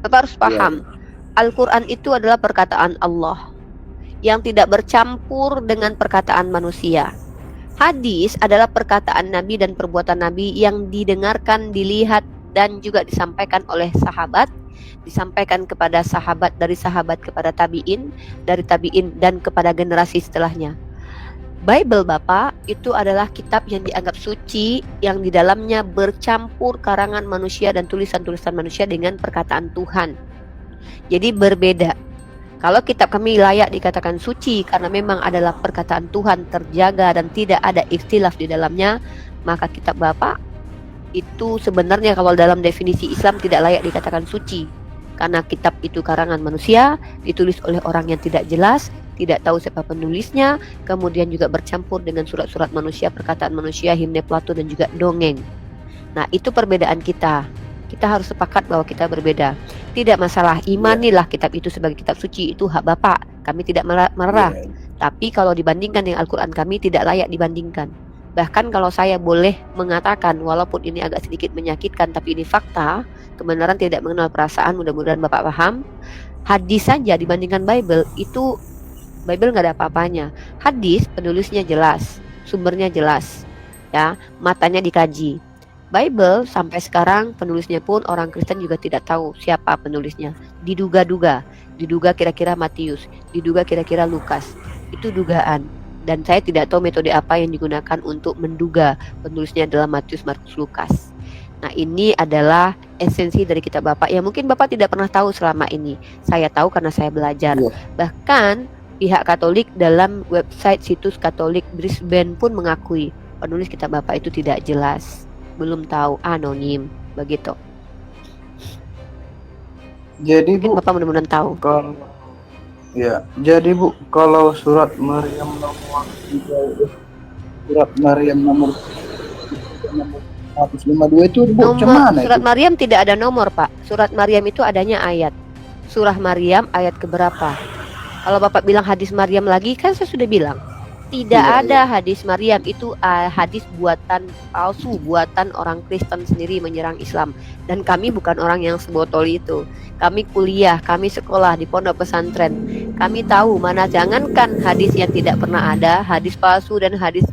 Bapak harus Iya. paham, Al-Quran itu adalah perkataan Allah yang tidak bercampur dengan perkataan manusia. Hadis adalah perkataan Nabi dan perbuatan Nabi yang didengarkan, dilihat, dan juga disampaikan oleh sahabat, disampaikan kepada sahabat, dari sahabat kepada tabi'in, dari tabi'in dan kepada generasi setelahnya. Bible Bapak itu adalah kitab yang dianggap suci, yang di dalamnya bercampur karangan manusia dan tulisan-tulisan manusia dengan perkataan Tuhan. Jadi berbeda. Kalau kitab kami layak dikatakan suci karena memang adalah perkataan Tuhan, terjaga dan tidak ada ikhtilaf di dalamnya, maka kitab Bapak itu sebenarnya kalau dalam definisi Islam tidak layak dikatakan suci. Karena kitab itu karangan manusia, ditulis oleh orang yang tidak jelas, tidak tahu siapa penulisnya, kemudian juga bercampur dengan surat-surat manusia, perkataan manusia, himne Plato dan juga dongeng. Nah, itu perbedaan kita. Kita harus sepakat bahwa kita berbeda. Tidak masalah, imanilah kitab itu sebagai kitab suci, itu hak Bapak. Kami tidak marah. Tapi kalau dibandingkan dengan Al-Quran, kami tidak layak dibandingkan. Bahkan kalau saya boleh mengatakan, walaupun ini agak sedikit menyakitkan, tapi ini fakta, kebenaran tidak mengenal perasaan, mudah-mudahan Bapak paham. Hadis saja dibandingkan Bible, itu Bible nggak ada apa-apanya. Hadis penulisnya jelas, sumbernya jelas, ya, matanya dikaji. Bible sampai sekarang penulisnya pun orang Kristen juga tidak tahu siapa penulisnya. Diduga-duga kira-kira Matius, diduga kira-kira Lukas. Itu dugaan. Dan saya tidak tahu metode apa yang digunakan untuk menduga penulisnya adalah Matius, Markus, Lukas. Nah, ini adalah esensi dari kitab Bapak yang mungkin Bapak tidak pernah tahu selama ini. Saya tahu karena saya belajar. Bahkan pihak Katolik dalam website situs Katolik Brisbane pun mengakui penulis kitab Bapak itu tidak jelas, belum tahu, anonim, begitu. Jadi mungkin Bu, Bapak mudah-mudahan tahu. Kalau ya, jadi Bu, kalau surat Maryam nomor 152 itu Bu, nomor surat itu? Maryam tidak ada nomor, Pak. Surat Maryam itu adanya ayat. Surah Maryam ayat keberapa? Kalau Bapak bilang hadis Maryam lagi, kan saya sudah bilang tidak ada hadis Maryam, itu hadis buatan palsu, buatan orang Kristen sendiri menyerang Islam. Dan kami bukan orang yang sebotol itu. Kami kuliah, kami sekolah di pondok pesantren. Kami tahu mana, jangankan hadis yang tidak pernah ada, hadis palsu dan hadis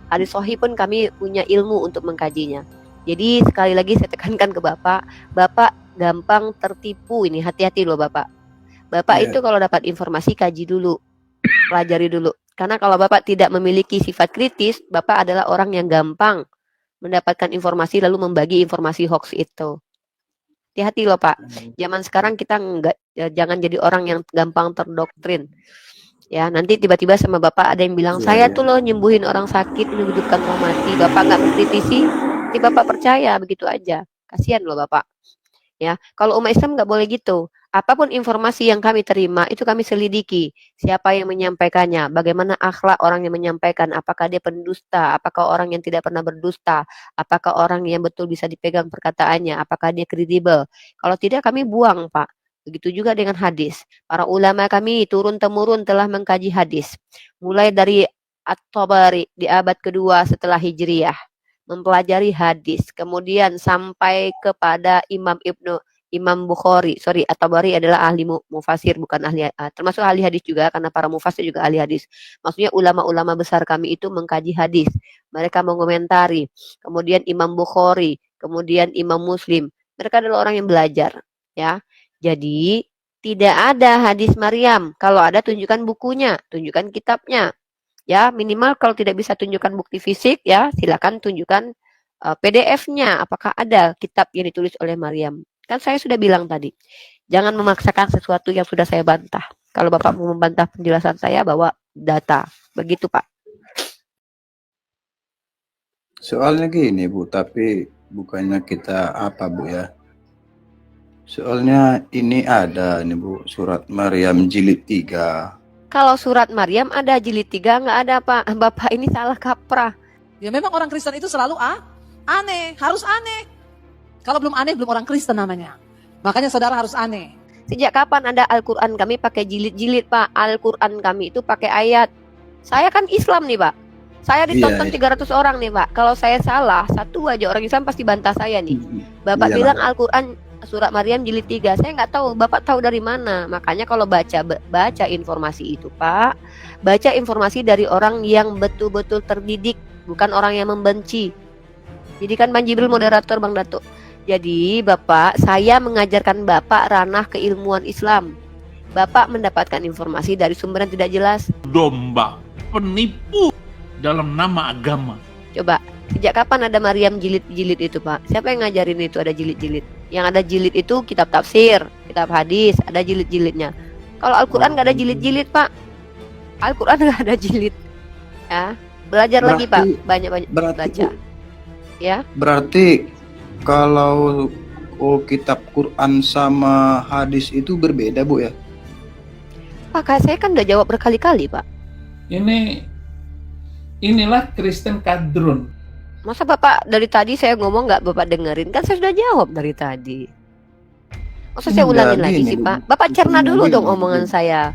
sahih pun kami punya ilmu untuk mengkajinya. Jadi sekali lagi saya tekankan ke Bapak, Bapak gampang tertipu ini, hati-hati loh Bapak. Bapak itu kalau dapat informasi kaji dulu, pelajari dulu. Karena kalau Bapak tidak memiliki sifat kritis, Bapak adalah orang yang gampang mendapatkan informasi lalu membagi informasi hoax itu. Hati-hati loh Pak. Zaman sekarang kita jangan jadi orang yang gampang terdoktrin. Ya, nanti tiba-tiba sama Bapak ada yang bilang, saya tuh loh nyembuhin orang sakit, menghidupkan orang mati. Bapak nggak mengkritisi, nanti Bapak percaya begitu aja. Kasihan loh Bapak. Ya, kalau umat Islam nggak boleh gitu. Apapun informasi yang kami terima itu kami selidiki. Siapa yang menyampaikannya, bagaimana akhlak orang yang menyampaikan, apakah dia pendusta, apakah orang yang tidak pernah berdusta, apakah orang yang betul bisa dipegang perkataannya, apakah dia kredibel. Kalau tidak kami buang Pak. Begitu juga dengan hadis. Para ulama kami turun-temurun telah mengkaji hadis. Mulai dari At-Tabari di abad kedua setelah Hijriyah, mempelajari hadis, kemudian sampai kepada Imam Bukhari, At-Tabari adalah ahli mufasir, bukan ahli, termasuk ahli hadis juga, karena para mufasir juga ahli hadis. Maksudnya ulama-ulama besar kami itu mengkaji hadis, mereka mengomentari. Kemudian Imam Bukhari, kemudian Imam Muslim, mereka adalah orang yang belajar, ya. Jadi tidak ada hadis Maryam. Kalau ada tunjukkan bukunya, tunjukkan kitabnya. Ya, minimal kalau tidak bisa tunjukkan bukti fisik, ya silakan tunjukkan PDF-nya. Apakah ada kitab yang ditulis oleh Maryam? Kan saya sudah bilang tadi, jangan memaksakan sesuatu yang sudah saya bantah. Kalau Bapak mau membantah penjelasan saya, bawa data. Begitu, Pak. Soalnya gini Bu, tapi bukannya kita apa Bu ya. Soalnya ini ada nih Bu, surat Maryam jilid 3. Kalau surat Maryam ada jilid 3, nggak ada Pak. Bapak ini salah kaprah. Ya memang orang Kristen itu selalu aneh, harus aneh. Kalau belum aneh, belum orang Kristen namanya. Makanya saudara harus aneh. Sejak kapan ada Al-Quran kami pakai jilid-jilid Pak? Al-Quran kami itu pakai ayat. Saya kan Islam nih Pak. Saya ditonton 300 orang nih Pak. Kalau saya salah, satu aja orang Islam pasti bantah saya nih. Bapak bilang Al-Quran surat Maryam jilid 3. Saya nggak tahu, Bapak tahu dari mana. Makanya kalau baca informasi itu, Pak, baca informasi dari orang yang betul-betul terdidik, bukan orang yang membenci. Jadi kan Bang Jibril moderator, Bang Datuk. Jadi Bapak, saya mengajarkan Bapak ranah keilmuan Islam. Bapak mendapatkan informasi dari sumber yang tidak jelas. Domba, penipu dalam nama agama. Coba, sejak kapan ada Maryam jilid-jilid itu, Pak? Siapa yang ngajarin itu ada jilid-jilid? Yang ada jilid itu kitab tafsir, kitab hadis, ada jilid-jilidnya. Kalau Al-Quran nggak ada jilid-jilid, Pak. Al-Quran nggak ada jilid. Ya, belajar lagi, Pak. Banyak-banyak baca. Ya. Berarti kalau kitab Quran sama hadis itu berbeda, Bu ya? Pak, saya kan udah jawab berkali-kali, Pak. Inilah Kristen kadrun. Masa Bapak dari tadi saya ngomong nggak Bapak dengerin? Kan saya sudah jawab dari tadi. Masa saya ulangin lagi sih, Pak? Bapak cerna dulu dong omongan saya.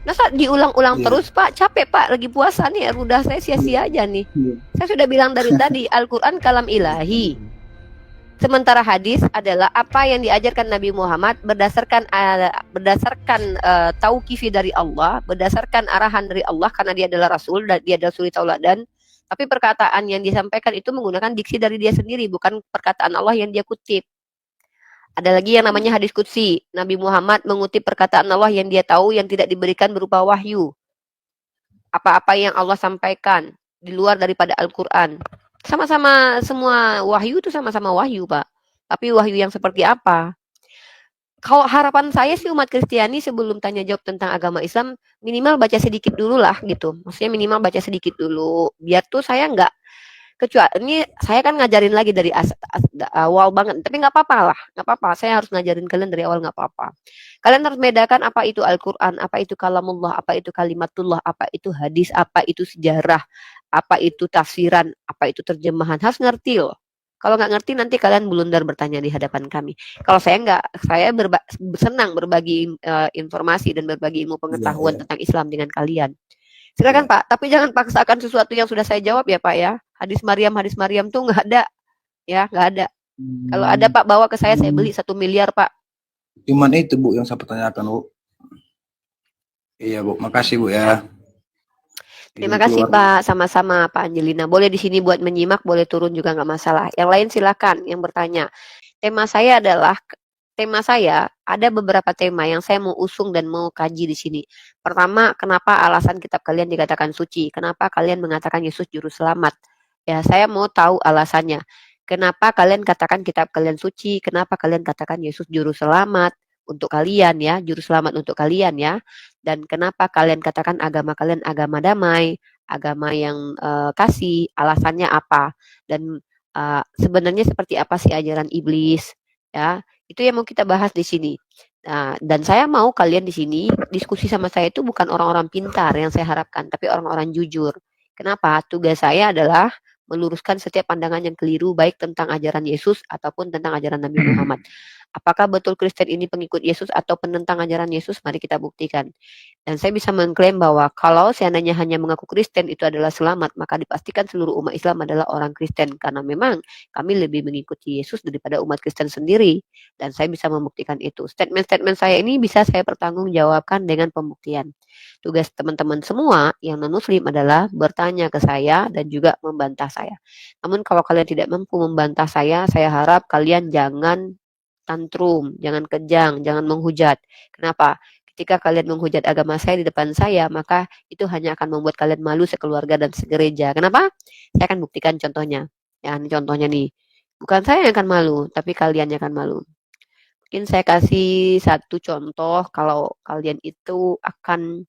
Masa diulang-ulang terus, Pak? Capek, Pak. Lagi puasa nih, udah saya sia-sia aja nih. Saya sudah bilang dari tadi, Al-Quran kalam ilahi. Sementara hadis adalah apa yang diajarkan Nabi Muhammad berdasarkan tauqifi dari Allah, berdasarkan arahan dari Allah karena dia adalah Rasul dan dia adalah suri tauladan. Tapi perkataan yang disampaikan itu menggunakan diksi dari dia sendiri, bukan perkataan Allah yang dia kutip. Ada lagi yang namanya hadis qudsi. Nabi Muhammad mengutip perkataan Allah yang dia tahu yang tidak diberikan berupa wahyu. Apa-apa yang Allah sampaikan di luar daripada Al-Quran. Sama-sama semua wahyu itu sama-sama wahyu, Pak. Tapi wahyu yang seperti apa? Kalau harapan saya sih umat Kristiani sebelum tanya jawab tentang agama Islam, minimal baca sedikit dulu lah gitu. Maksudnya minimal baca sedikit dulu. Biar tuh saya nggak, kecuali ini saya kan ngajarin lagi dari awal banget. Tapi nggak apa-apa lah, nggak apa-apa. Saya harus ngajarin kalian dari awal, nggak apa-apa. Kalian harus bedakan apa itu Al-Quran, apa itu kalamullah, apa itu kalimatullah, apa itu hadis, apa itu sejarah, apa itu tafsiran, apa itu terjemahan. Harus ngerti loh. Kalau nggak ngerti nanti kalian blunder bertanya di hadapan kami. Kalau saya nggak, saya senang berbagi informasi dan berbagi ilmu pengetahuan tentang Islam dengan kalian. Silakan Pak, tapi jangan paksakan sesuatu yang sudah saya jawab ya Pak ya. Hadis Maryam tuh nggak ada, ya nggak ada. Kalau ada Pak bawa ke saya beli 1 miliar Pak. Cuman itu Bu yang saya pertanyakan Bu. Iya Bu, makasih Bu ya. Terima kasih Pak, sama-sama Pak Angelina. Boleh di sini buat menyimak, boleh turun juga nggak masalah. Yang lain silakan yang bertanya. Tema saya ada beberapa tema yang saya mau usung dan mau kaji di sini. Pertama, kenapa alasan kitab kalian dikatakan suci? Kenapa kalian mengatakan Yesus juru selamat? Ya, saya mau tahu alasannya. Kenapa kalian katakan kitab kalian suci? Kenapa kalian katakan Yesus juru selamat untuk kalian ya, juru selamat untuk kalian ya? Dan kenapa kalian katakan agama kalian agama damai, agama yang kasih? Alasannya apa? Dan sebenarnya seperti apa sih ajaran iblis? Ya, itu yang mau kita bahas di sini. Nah, dan saya mau kalian di sini diskusi sama saya itu bukan orang-orang pintar yang saya harapkan, tapi orang-orang jujur. Kenapa? Tugas saya adalah meluruskan setiap pandangan yang keliru baik tentang ajaran Yesus ataupun tentang ajaran Nabi Muhammad. Apakah betul Kristen ini pengikut Yesus atau penentang ajaran Yesus? Mari kita buktikan. Dan saya bisa mengklaim bahwa kalau seandainya hanya mengaku Kristen itu adalah selamat, maka dipastikan seluruh umat Islam adalah orang Kristen. Karena memang kami lebih mengikuti Yesus daripada umat Kristen sendiri. Dan saya bisa membuktikan itu. Statement-statement saya ini bisa saya pertanggungjawabkan dengan pembuktian. Tugas teman-teman semua yang non-muslim adalah bertanya ke saya dan juga membantah saya. Namun kalau kalian tidak mampu membantah saya harap kalian jangan tantrum, jangan kejang, jangan menghujat. Kenapa? Ketika kalian menghujat agama saya di depan saya, maka itu hanya akan membuat kalian malu sekeluarga dan segereja. Kenapa? Saya akan buktikan contohnya. Ya, ini contohnya nih. Bukan saya yang akan malu, tapi kalian yang akan malu. Mungkin saya kasih satu contoh kalau kalian itu akan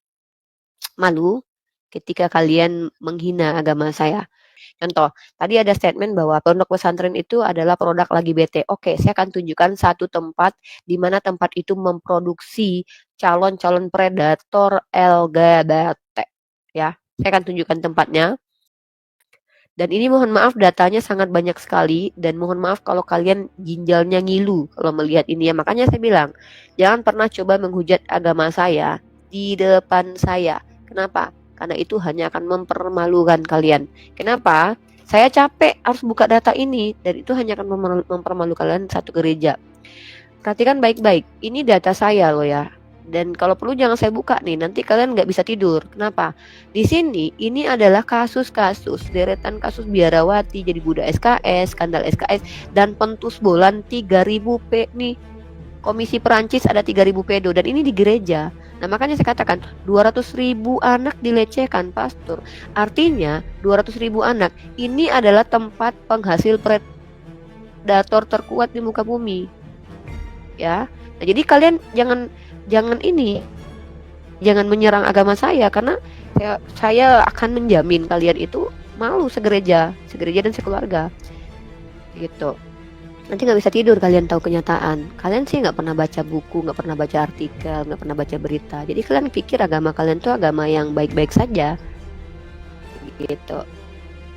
malu ketika kalian menghina agama saya. Contoh, tadi ada statement bahwa pondok pesantren itu adalah produk lagi bete. Oke, saya akan tunjukkan satu tempat di mana tempat itu memproduksi calon-calon predator LGBT. Ya, saya akan tunjukkan tempatnya. Dan ini mohon maaf datanya sangat banyak sekali dan mohon maaf kalau kalian ginjalnya ngilu kalau melihat ini ya. Makanya saya bilang, jangan pernah coba menghujat agama saya di depan saya. Kenapa? Karena itu hanya akan mempermalukan kalian. Kenapa? Saya capek harus buka data ini dan itu hanya akan mempermalukan kalian satu gereja. Perhatikan baik-baik. Ini data saya loh ya. Dan kalau perlu jangan saya buka nih, nanti kalian nggak bisa tidur. Kenapa? Di sini ini adalah kasus-kasus, deretan kasus biarawati, jadi budak SKS, skandal SKS, dan pentus bolan 3000 P nih. Komisi Perancis ada 3000 pedo, dan ini di gereja. Nah makanya saya katakan 200.000 anak dilecehkan pastor. Artinya 200.000 anak ini adalah tempat penghasil predator terkuat di muka bumi. Ya. Nah, jadi kalian jangan menyerang agama saya, karena saya akan menjamin kalian itu malu segereja dan sekeluarga gitu. Nanti nggak bisa tidur kalian tahu kenyataan. Kalian sih nggak pernah baca buku, nggak pernah baca artikel, nggak pernah baca berita. Jadi kalian pikir agama kalian tuh agama yang baik-baik saja gitu.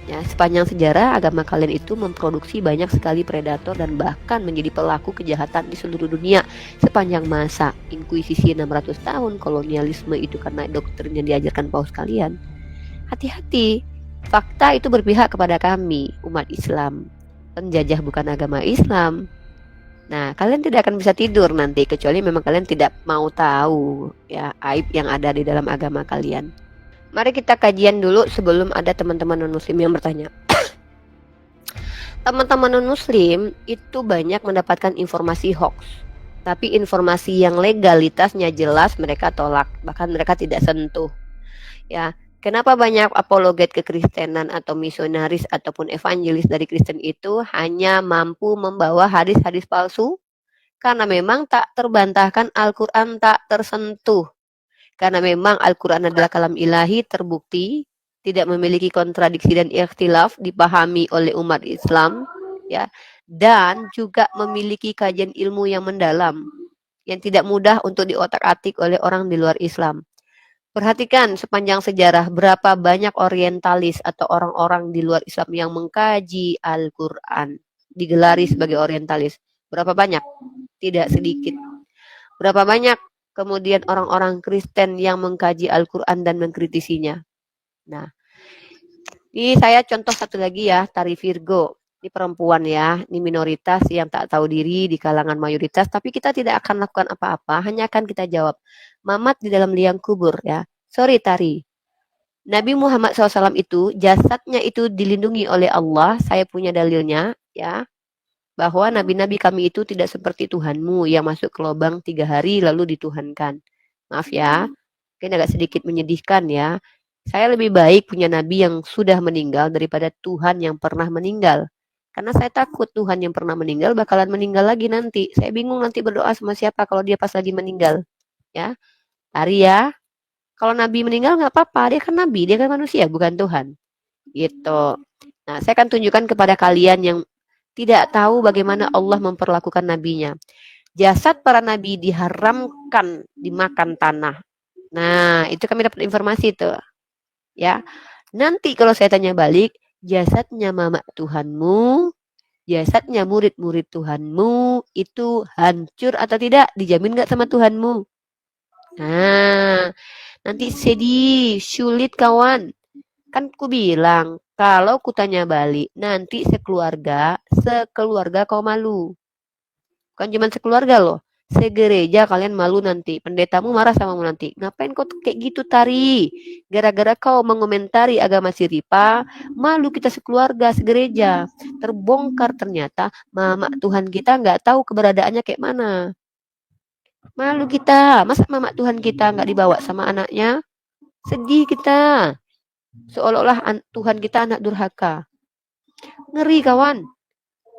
Ya, sepanjang sejarah agama kalian itu memproduksi banyak sekali predator dan bahkan menjadi pelaku kejahatan di seluruh dunia sepanjang masa. Inkuisisi 600 tahun, kolonialisme itu karena doktrin yang diajarkan paus kalian. Hati-hati, fakta itu berpihak kepada kami, umat Islam. Penjajah bukan agama Islam. Nah, kalian tidak akan bisa tidur nanti kecuali memang kalian tidak mau tahu ya aib yang ada di dalam agama kalian. Mari kita kajian dulu sebelum ada teman-teman non-muslim yang bertanya. Teman-teman non-muslim itu banyak mendapatkan informasi hoax. Tapi informasi yang legalitasnya jelas mereka tolak, bahkan mereka tidak sentuh. Ya, kenapa banyak apologet kekristenan atau misionaris ataupun evangelis dari Kristen itu hanya mampu membawa hadis-hadis palsu? Karena memang tak terbantahkan, Al-Quran tak tersentuh. Karena memang Al-Quran adalah kalam ilahi terbukti, tidak memiliki kontradiksi dan ikhtilaf, dipahami oleh umat Islam, ya, dan juga memiliki kajian ilmu yang mendalam, yang tidak mudah untuk diotak-atik oleh orang di luar Islam. Perhatikan sepanjang sejarah berapa banyak orientalis atau orang-orang di luar Islam yang mengkaji Al-Quran, digelari sebagai orientalis. Berapa banyak? Tidak sedikit. Berapa banyak kemudian orang-orang Kristen yang mengkaji Al-Quran dan mengkritisinya. Nah, ini saya contoh satu lagi ya, Tari Virgo. Ini perempuan ya, ini minoritas yang tak tahu diri di kalangan mayoritas, tapi kita tidak akan lakukan apa-apa, hanya akan kita jawab. Mamat di dalam liang kubur ya. Sorry Tari. Nabi Muhammad SAW itu, jasadnya itu dilindungi oleh Allah, saya punya dalilnya ya. Bahwa nabi-nabi kami itu tidak seperti Tuhanmu yang masuk ke lubang 3 hari lalu dituhankan. Maaf ya, mungkin agak sedikit menyedihkan ya. Saya lebih baik punya nabi yang sudah meninggal daripada Tuhan yang pernah meninggal. Karena saya takut Tuhan yang pernah meninggal bakalan meninggal lagi nanti. Saya bingung nanti berdoa sama siapa kalau dia pas lagi meninggal. Ya, Tari ya. Kalau nabi meninggal nggak apa-apa, dia kan nabi, dia kan manusia, bukan Tuhan. Gitu. Nah, saya akan tunjukkan kepada kalian yang tidak tahu bagaimana Allah memperlakukan nabinya. Jasad para nabi diharamkan dimakan tanah. Nah, itu kami dapat informasi itu. Ya. Nanti kalau saya tanya balik, jasadnya mama Tuhanmu, jasadnya murid-murid Tuhanmu itu hancur atau tidak? Dijamin nggak sama Tuhanmu? Nah, nanti sedih, sulit kawan. Kan ku bilang, kalau ku tanya balik, nanti sekeluarga kau malu. Bukan cuma sekeluarga loh, segereja kalian malu nanti. Pendetamu marah samamu nanti. Ngapain kau kayak gitu Tari? Gara-gara kau mengomentari agama Siripa, malu kita sekeluarga, segereja. Terbongkar ternyata mama Tuhan kita nggak tahu keberadaannya kayak mana. Malu kita, masa mama Tuhan kita nggak dibawa sama anaknya? Sedih kita. Seolah-olah Tuhan kita anak durhaka. Ngeri kawan.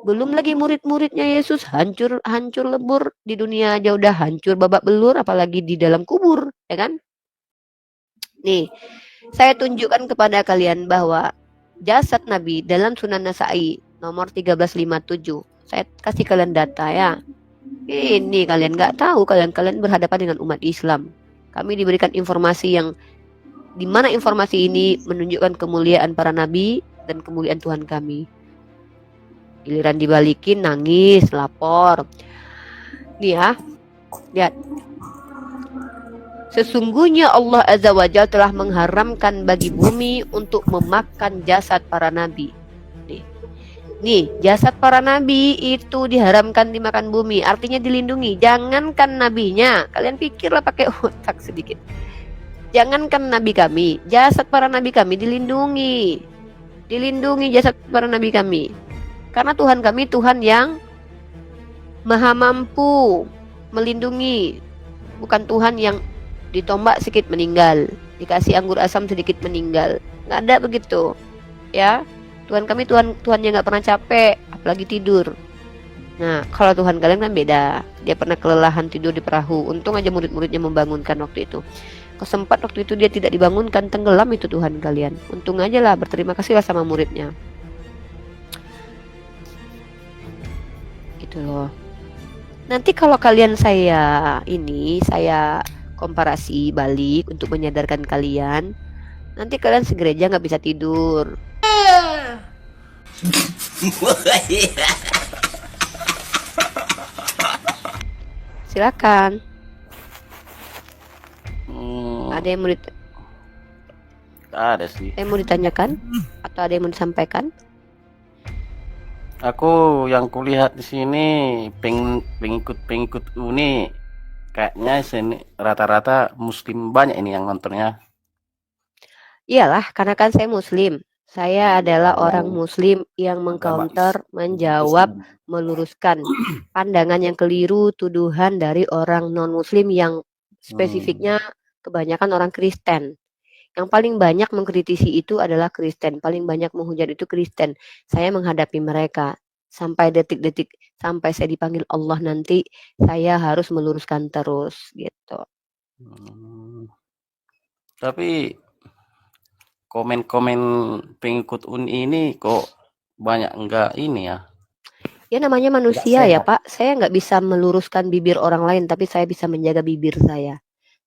Belum lagi murid-muridnya Yesus hancur lebur di dunia aja udah hancur babak belur, apalagi di dalam kubur, ya kan? Nih, saya tunjukkan kepada kalian bahwa jasad Nabi dalam Sunan Nasa'i nomor 1357. Saya kasih kalian data ya. Ini kalian nggak tahu, kalian berhadapan dengan umat Islam. Kami diberikan informasi yang di mana informasi ini menunjukkan kemuliaan para nabi dan kemuliaan Tuhan kami. Giliran dibalikin nangis, lapor. Nih ya, lihat. Sesungguhnya Allah Azza wa Jalla telah mengharamkan bagi bumi untuk memakan jasad para nabi. Nih. Nih, jasad para nabi itu diharamkan dimakan bumi, artinya dilindungi. Jangankan nabinya, kalian pikirlah pakai otak sedikit. Jangankan nabi kami, jasad para nabi kami dilindungi. Dilindungi jasad para nabi kami. Karena Tuhan kami Tuhan yang maha mampu melindungi. Bukan Tuhan yang ditombak sedikit meninggal, dikasih anggur asam sedikit meninggal. Nggak ada begitu. Ya. Tuhan kami Tuhan yang nggak pernah capek, apalagi tidur. Nah, kalau Tuhan kalian kan beda. Dia pernah kelelahan tidur di perahu. Untung aja murid-muridnya membangunkan waktu itu. Kesempat waktu itu dia tidak dibangunkan, tenggelam itu Tuhan kalian. Untung aja lah, berterima kasihlah sama muridnya. Gitu loh. Nanti kalau kalian saya komparasi balik untuk menyadarkan kalian, nanti kalian segereja nggak bisa tidur. Silakan. Ada yang mau ditanyakan atau ada yang mau disampaikan? Aku yang kulihat di sini pengikut Uni kayaknya sini rata-rata Muslim banyak ini yang nontonnya. Iyalah, karena kan saya Muslim. Saya adalah orang Muslim yang mengcounter, menjawab, meluruskan pandangan yang keliru, tuduhan dari orang non-Muslim yang spesifiknya kebanyakan orang Kristen. Yang paling banyak mengkritisi itu adalah Kristen, paling banyak menghujat itu Kristen. Saya menghadapi mereka sampai detik-detik, sampai saya dipanggil Allah nanti, saya harus meluruskan terus gitu. Tapi komen-komen pengikut Uni ini kok banyak enggak ini ya? Ya namanya manusia ya Pak, saya nggak bisa meluruskan bibir orang lain, tapi saya bisa menjaga bibir saya.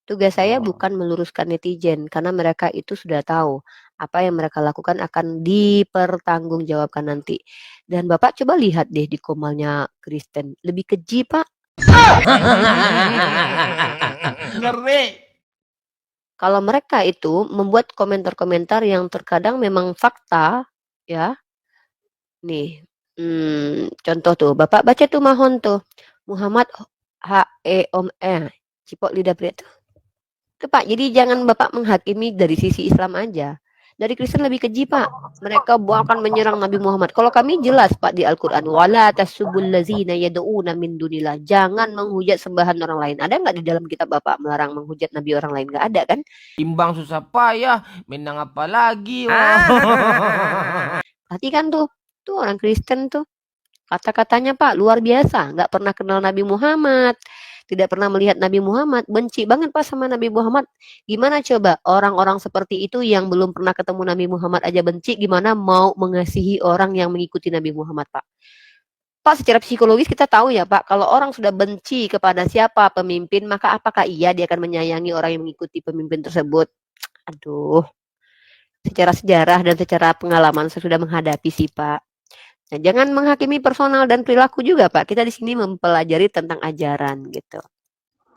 Tugas saya bukan meluruskan netizen, karena mereka itu sudah tahu apa yang mereka lakukan akan dipertanggungjawabkan nanti. Dan Bapak coba lihat deh di komalnya Kristen, lebih keji Pak. Ngeri. Kalau mereka itu membuat komentar-komentar yang terkadang memang fakta, ya. Nih, contoh tuh, Bapak baca tuh Mahon tuh, Muhammad Cipok lidah pria tuh. Tuh Pak, jadi jangan Bapak menghakimi dari sisi Islam aja. Dari Kristen lebih keji Pak. Mereka akan menyerang Nabi Muhammad. Kalau kami jelas Pak di Al-Quran. Wala tasubul lazina yad'una min dunillah. Jangan menghujat sembahan orang lain. Ada nggak di dalam kitab Bapak melarang menghujat Nabi orang lain? Nggak ada kan? Timbang susah payah, menang apa lagi? Perhatikan tuh. Tuh orang Kristen tuh. Kata-katanya Pak luar biasa. Nggak pernah kenal Nabi Muhammad. Tidak pernah melihat Nabi Muhammad, benci banget Pak sama Nabi Muhammad. Gimana coba orang-orang seperti itu yang belum pernah ketemu Nabi Muhammad aja benci, gimana mau mengasihi orang yang mengikuti Nabi Muhammad Pak? Pak, secara psikologis kita tahu ya Pak, kalau orang sudah benci kepada siapa pemimpin, maka apakah iya dia akan menyayangi orang yang mengikuti pemimpin tersebut? Aduh, secara sejarah dan secara pengalaman saya sudah menghadapi sih Pak. Nah, jangan menghakimi personal dan perilaku juga Pak. Kita di sini mempelajari tentang ajaran gitu.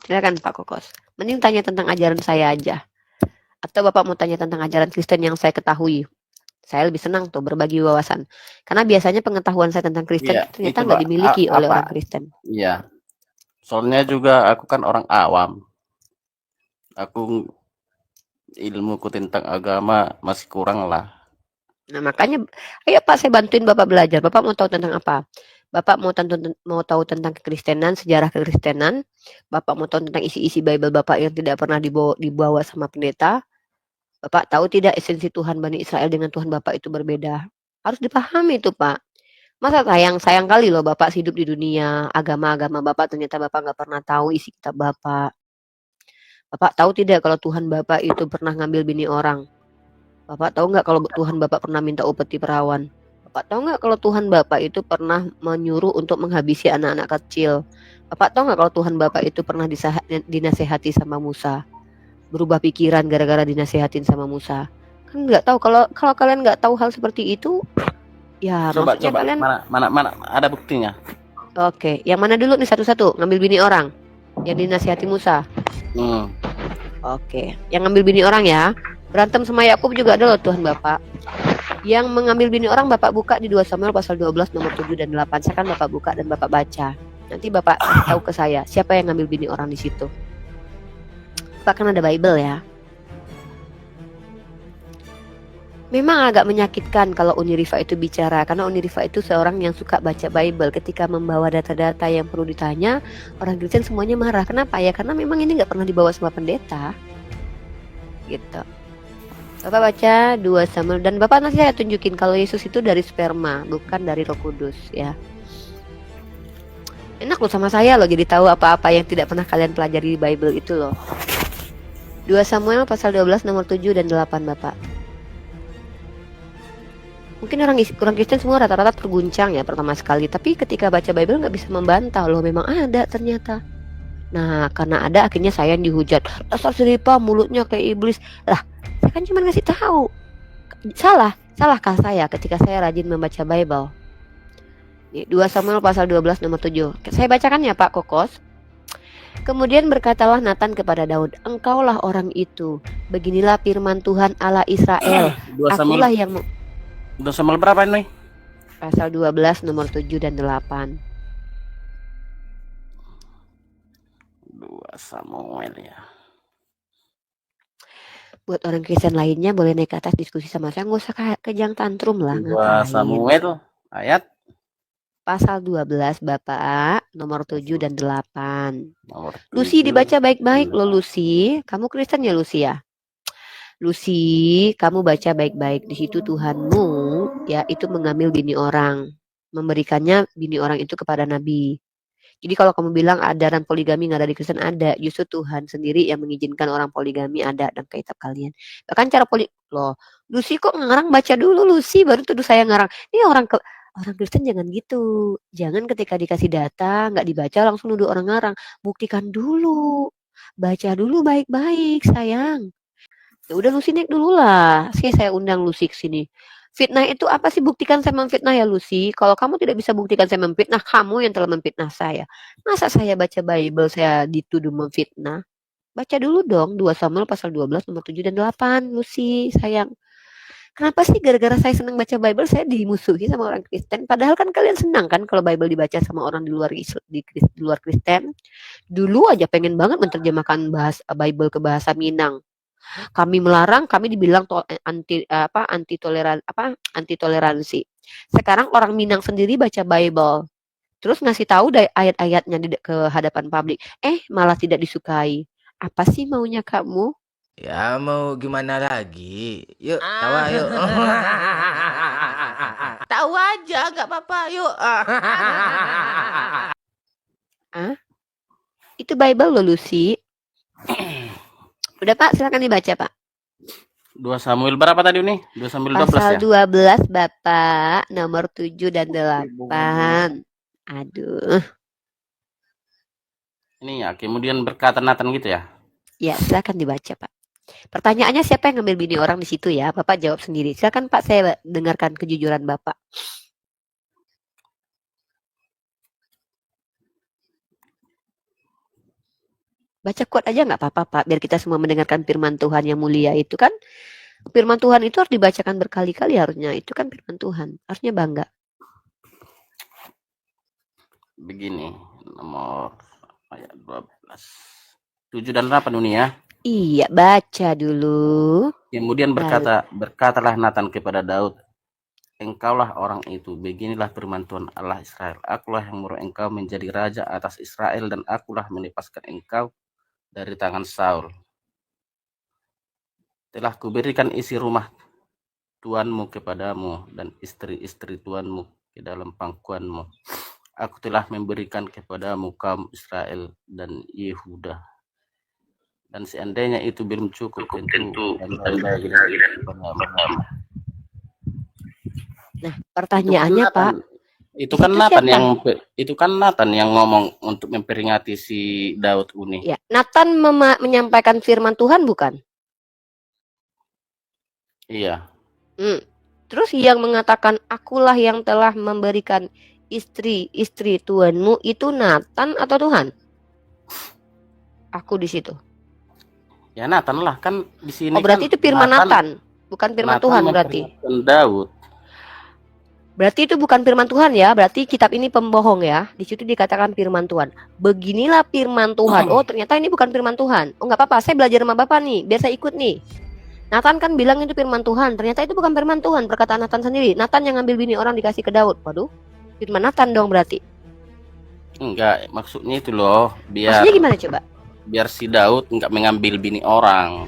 Silakan Pak Kokos. Mending tanya tentang ajaran saya aja. Atau Bapak mau tanya tentang ajaran Kristen yang saya ketahui. Saya lebih senang tuh berbagi wawasan. Karena biasanya pengetahuan saya tentang Kristen ternyata nggak dimiliki oleh orang Kristen. Iya. Soalnya juga aku kan orang awam. Aku ilmuku tentang agama masih kurang lah. Nah makanya, ayo Pak saya bantuin Bapak belajar. Bapak mau tahu tentang apa? Bapak mau tahu tentang kekristenan, sejarah kekristenan. Bapak mau tahu tentang isi-isi Bible Bapak yang tidak pernah dibawa sama pendeta. Bapak tahu tidak esensi Tuhan Bani Israel dengan Tuhan Bapak itu berbeda? Harus dipahami itu Pak. Masa sayang kali loh Bapak hidup di dunia agama-agama Bapak, ternyata Bapak nggak pernah tahu isi kitab Bapak. Bapak tahu tidak kalau Tuhan Bapak itu pernah ngambil bini orang? Bapak tahu nggak kalau Tuhan Bapak pernah minta upeti perawan? Bapak tahu nggak kalau Tuhan Bapak itu pernah menyuruh untuk menghabisi anak-anak kecil? Bapak tahu nggak kalau Tuhan Bapak itu pernah dinasehati sama Musa? Berubah pikiran gara-gara dinasehatin sama Musa? Kan nggak tahu. Kalau kalian nggak tahu hal seperti itu, ya Coba kalian... mana ada buktinya? Oke, yang mana dulu nih satu-satu? Ngambil bini orang yang dinasehati Musa. Oke, yang ngambil bini orang ya. Berantem sama Yakub juga ada loh Tuhan Bapak. Yang mengambil bini orang Bapak buka di 2 Samuel pasal 12 nomor 7 dan 8. Saya kan Bapak buka dan Bapak baca. Nanti Bapak kasih tahu ke saya siapa yang ngambil bini orang di situ. Bapak kan ada Bible ya. Memang agak menyakitkan kalau Uni Rifa itu bicara, karena Uni Rifa itu seorang yang suka baca Bible. Ketika membawa data-data yang perlu ditanya, orang Kristen semuanya marah. Kenapa ya? Karena memang ini nggak pernah dibawa sama pendeta. Gitu. Bapak baca 2 Samuel, dan Bapak nanti saya tunjukin kalau Yesus itu dari sperma, bukan dari Roh Kudus ya. Enak loh sama saya loh, jadi tahu apa-apa yang tidak pernah kalian pelajari di Bible itu loh. 2 Samuel pasal 12 nomor 7 dan 8 Bapak. Mungkin orang Kristen semua rata-rata terguncang ya pertama sekali, tapi ketika baca Bible nggak bisa membantah loh, memang ada ternyata. Nah, karena ada akhirnya saya yang dihujat. Dasar Rifa mulutnya kayak iblis. Lah, saya kan cuma ngasih tahu. Salahkah saya ketika saya rajin membaca Bible? 2 Samuel pasal 12 nomor 7. Saya bacakan ya Pak Kokos. Kemudian berkatalah Nathan kepada Daud, engkaulah orang itu. Beginilah firman Tuhan Allah Israel. 2 Samuel, Akulah yang 2 Samuel berapa ini? pasal 12 nomor 7 dan 8. 2 Samuel ya. Buat orang Kristen lainnya boleh naik ke atas diskusi sama saya, nggak usah kejang tantrum lah. 2 Ngapain? Samuel ayat Pasal 12 Bapak nomor 7 dan 8. nomor Lucy 7. dibaca baik-baik loh Lucy. Kamu Kristen ya Lucy ya? Lucy, kamu baca baik-baik. Di situ Tuhanmu ya itu mengambil bini orang, memberikannya bini orang itu kepada nabi. Jadi kalau kamu bilang ajaran poligami nggak ada di Kristen, ada. Justru Tuhan sendiri yang mengizinkan orang poligami ada dalam kitab kalian. Bahkan cara loh, Lucy kok ngarang, baca dulu Lucy baru tuduh saya ngarang. Ini orang Kristen jangan gitu. Jangan ketika dikasih data nggak dibaca langsung nuduh orang ngarang. Buktikan dulu. Baca dulu baik-baik sayang. Ya udah Lucy naik dulu lah. Saya undang Lucy ke sini. Fitnah itu apa sih? Buktikan saya memfitnah ya Lucy. Kalau kamu tidak bisa buktikan saya memfitnah, kamu yang telah memfitnah saya. Masa saya baca Bible saya dituduh memfitnah? Baca dulu dong 2 Samuel pasal 12 nomor 7 dan 8 Lucy sayang. Kenapa sih gara-gara saya senang baca Bible saya dimusuhi sama orang Kristen? Padahal kan kalian senang kan kalau Bible dibaca sama orang di luar Kristen. Dulu aja pengen banget menerjemahkan Bible ke bahasa Minang. Kami melarang, kami dibilang anti toleransi. Sekarang orang Minang sendiri baca Bible, terus ngasih tahu ayat-ayatnya ke hadapan publik, malah tidak disukai. Apa sih maunya kamu? Ya mau gimana lagi? Yuk, tawa yuk. Tahu aja, nggak apa-apa. Yuk. Itu Bible loh Lucy. Udah Pak, silakan dibaca Pak. 2 Samuel berapa tadi nih? 2 Samuel 12 Pasal ya? 12 Bapak, nomor 7 dan 8. Aduh. Ini ya, kemudian berkata Nathan gitu ya? Ya, silakan dibaca Pak. Pertanyaannya siapa yang ngambil bini orang di situ ya? Bapak jawab sendiri. Silakan Pak, saya dengarkan kejujuran Bapak. Baca quote aja nggak apa-apa Pak, biar kita semua mendengarkan firman Tuhan yang mulia itu kan. Firman Tuhan itu harus dibacakan berkali-kali harusnya. Itu kan firman Tuhan. Harusnya bangga. Begini, nomor ayat 12. 7 dan 8 ini ya. Iya, baca dulu. Kemudian berkatalah Nathan kepada Daud, engkaulah orang itu, beginilah firman Tuhan Allah Israel. Akulah yang menyuruh engkau menjadi raja atas Israel, dan akulah melepaskan engkau dari tangan Saul. Telah kuberikan isi rumah tuanmu kepadamu dan istri-istri tuanmu ke dalam pangkuanmu. Aku telah memberikan kepadamu kaum Israel dan Yehuda. Dan seandainya itu belum cukup, tentu Nah, pertanyaannya Pak, itu kan Nathan yang ngomong untuk memperingati si Daud ini. ya, Nathan menyampaikan firman Tuhan bukan? Iya. Terus yang mengatakan akulah yang telah memberikan istri-istri tuanmu itu Nathan atau Tuhan? Aku di situ. Ya Nathan lah kan di sini. Oh berarti kan itu firman Nathan. Bukan firman Nathan Tuhan berarti. memperingatkan Daud. Berarti itu bukan firman Tuhan ya. Berarti kitab ini pembohong ya. Di situ dikatakan firman Tuhan. Beginilah firman Tuhan. Oh, ternyata ini bukan firman Tuhan. Oh, nggak apa-apa. Saya belajar sama Bapak nih. Biar saya ikut nih. Nathan kan bilang itu firman Tuhan. Ternyata itu bukan firman Tuhan. Perkataan Nathan sendiri. Nathan yang ngambil bini orang dikasih ke Daud. Waduh. Firman Nathan dong berarti. Enggak, maksudnya itu loh, biar Maksudnya gimana coba? biar si Daud enggak mengambil bini orang.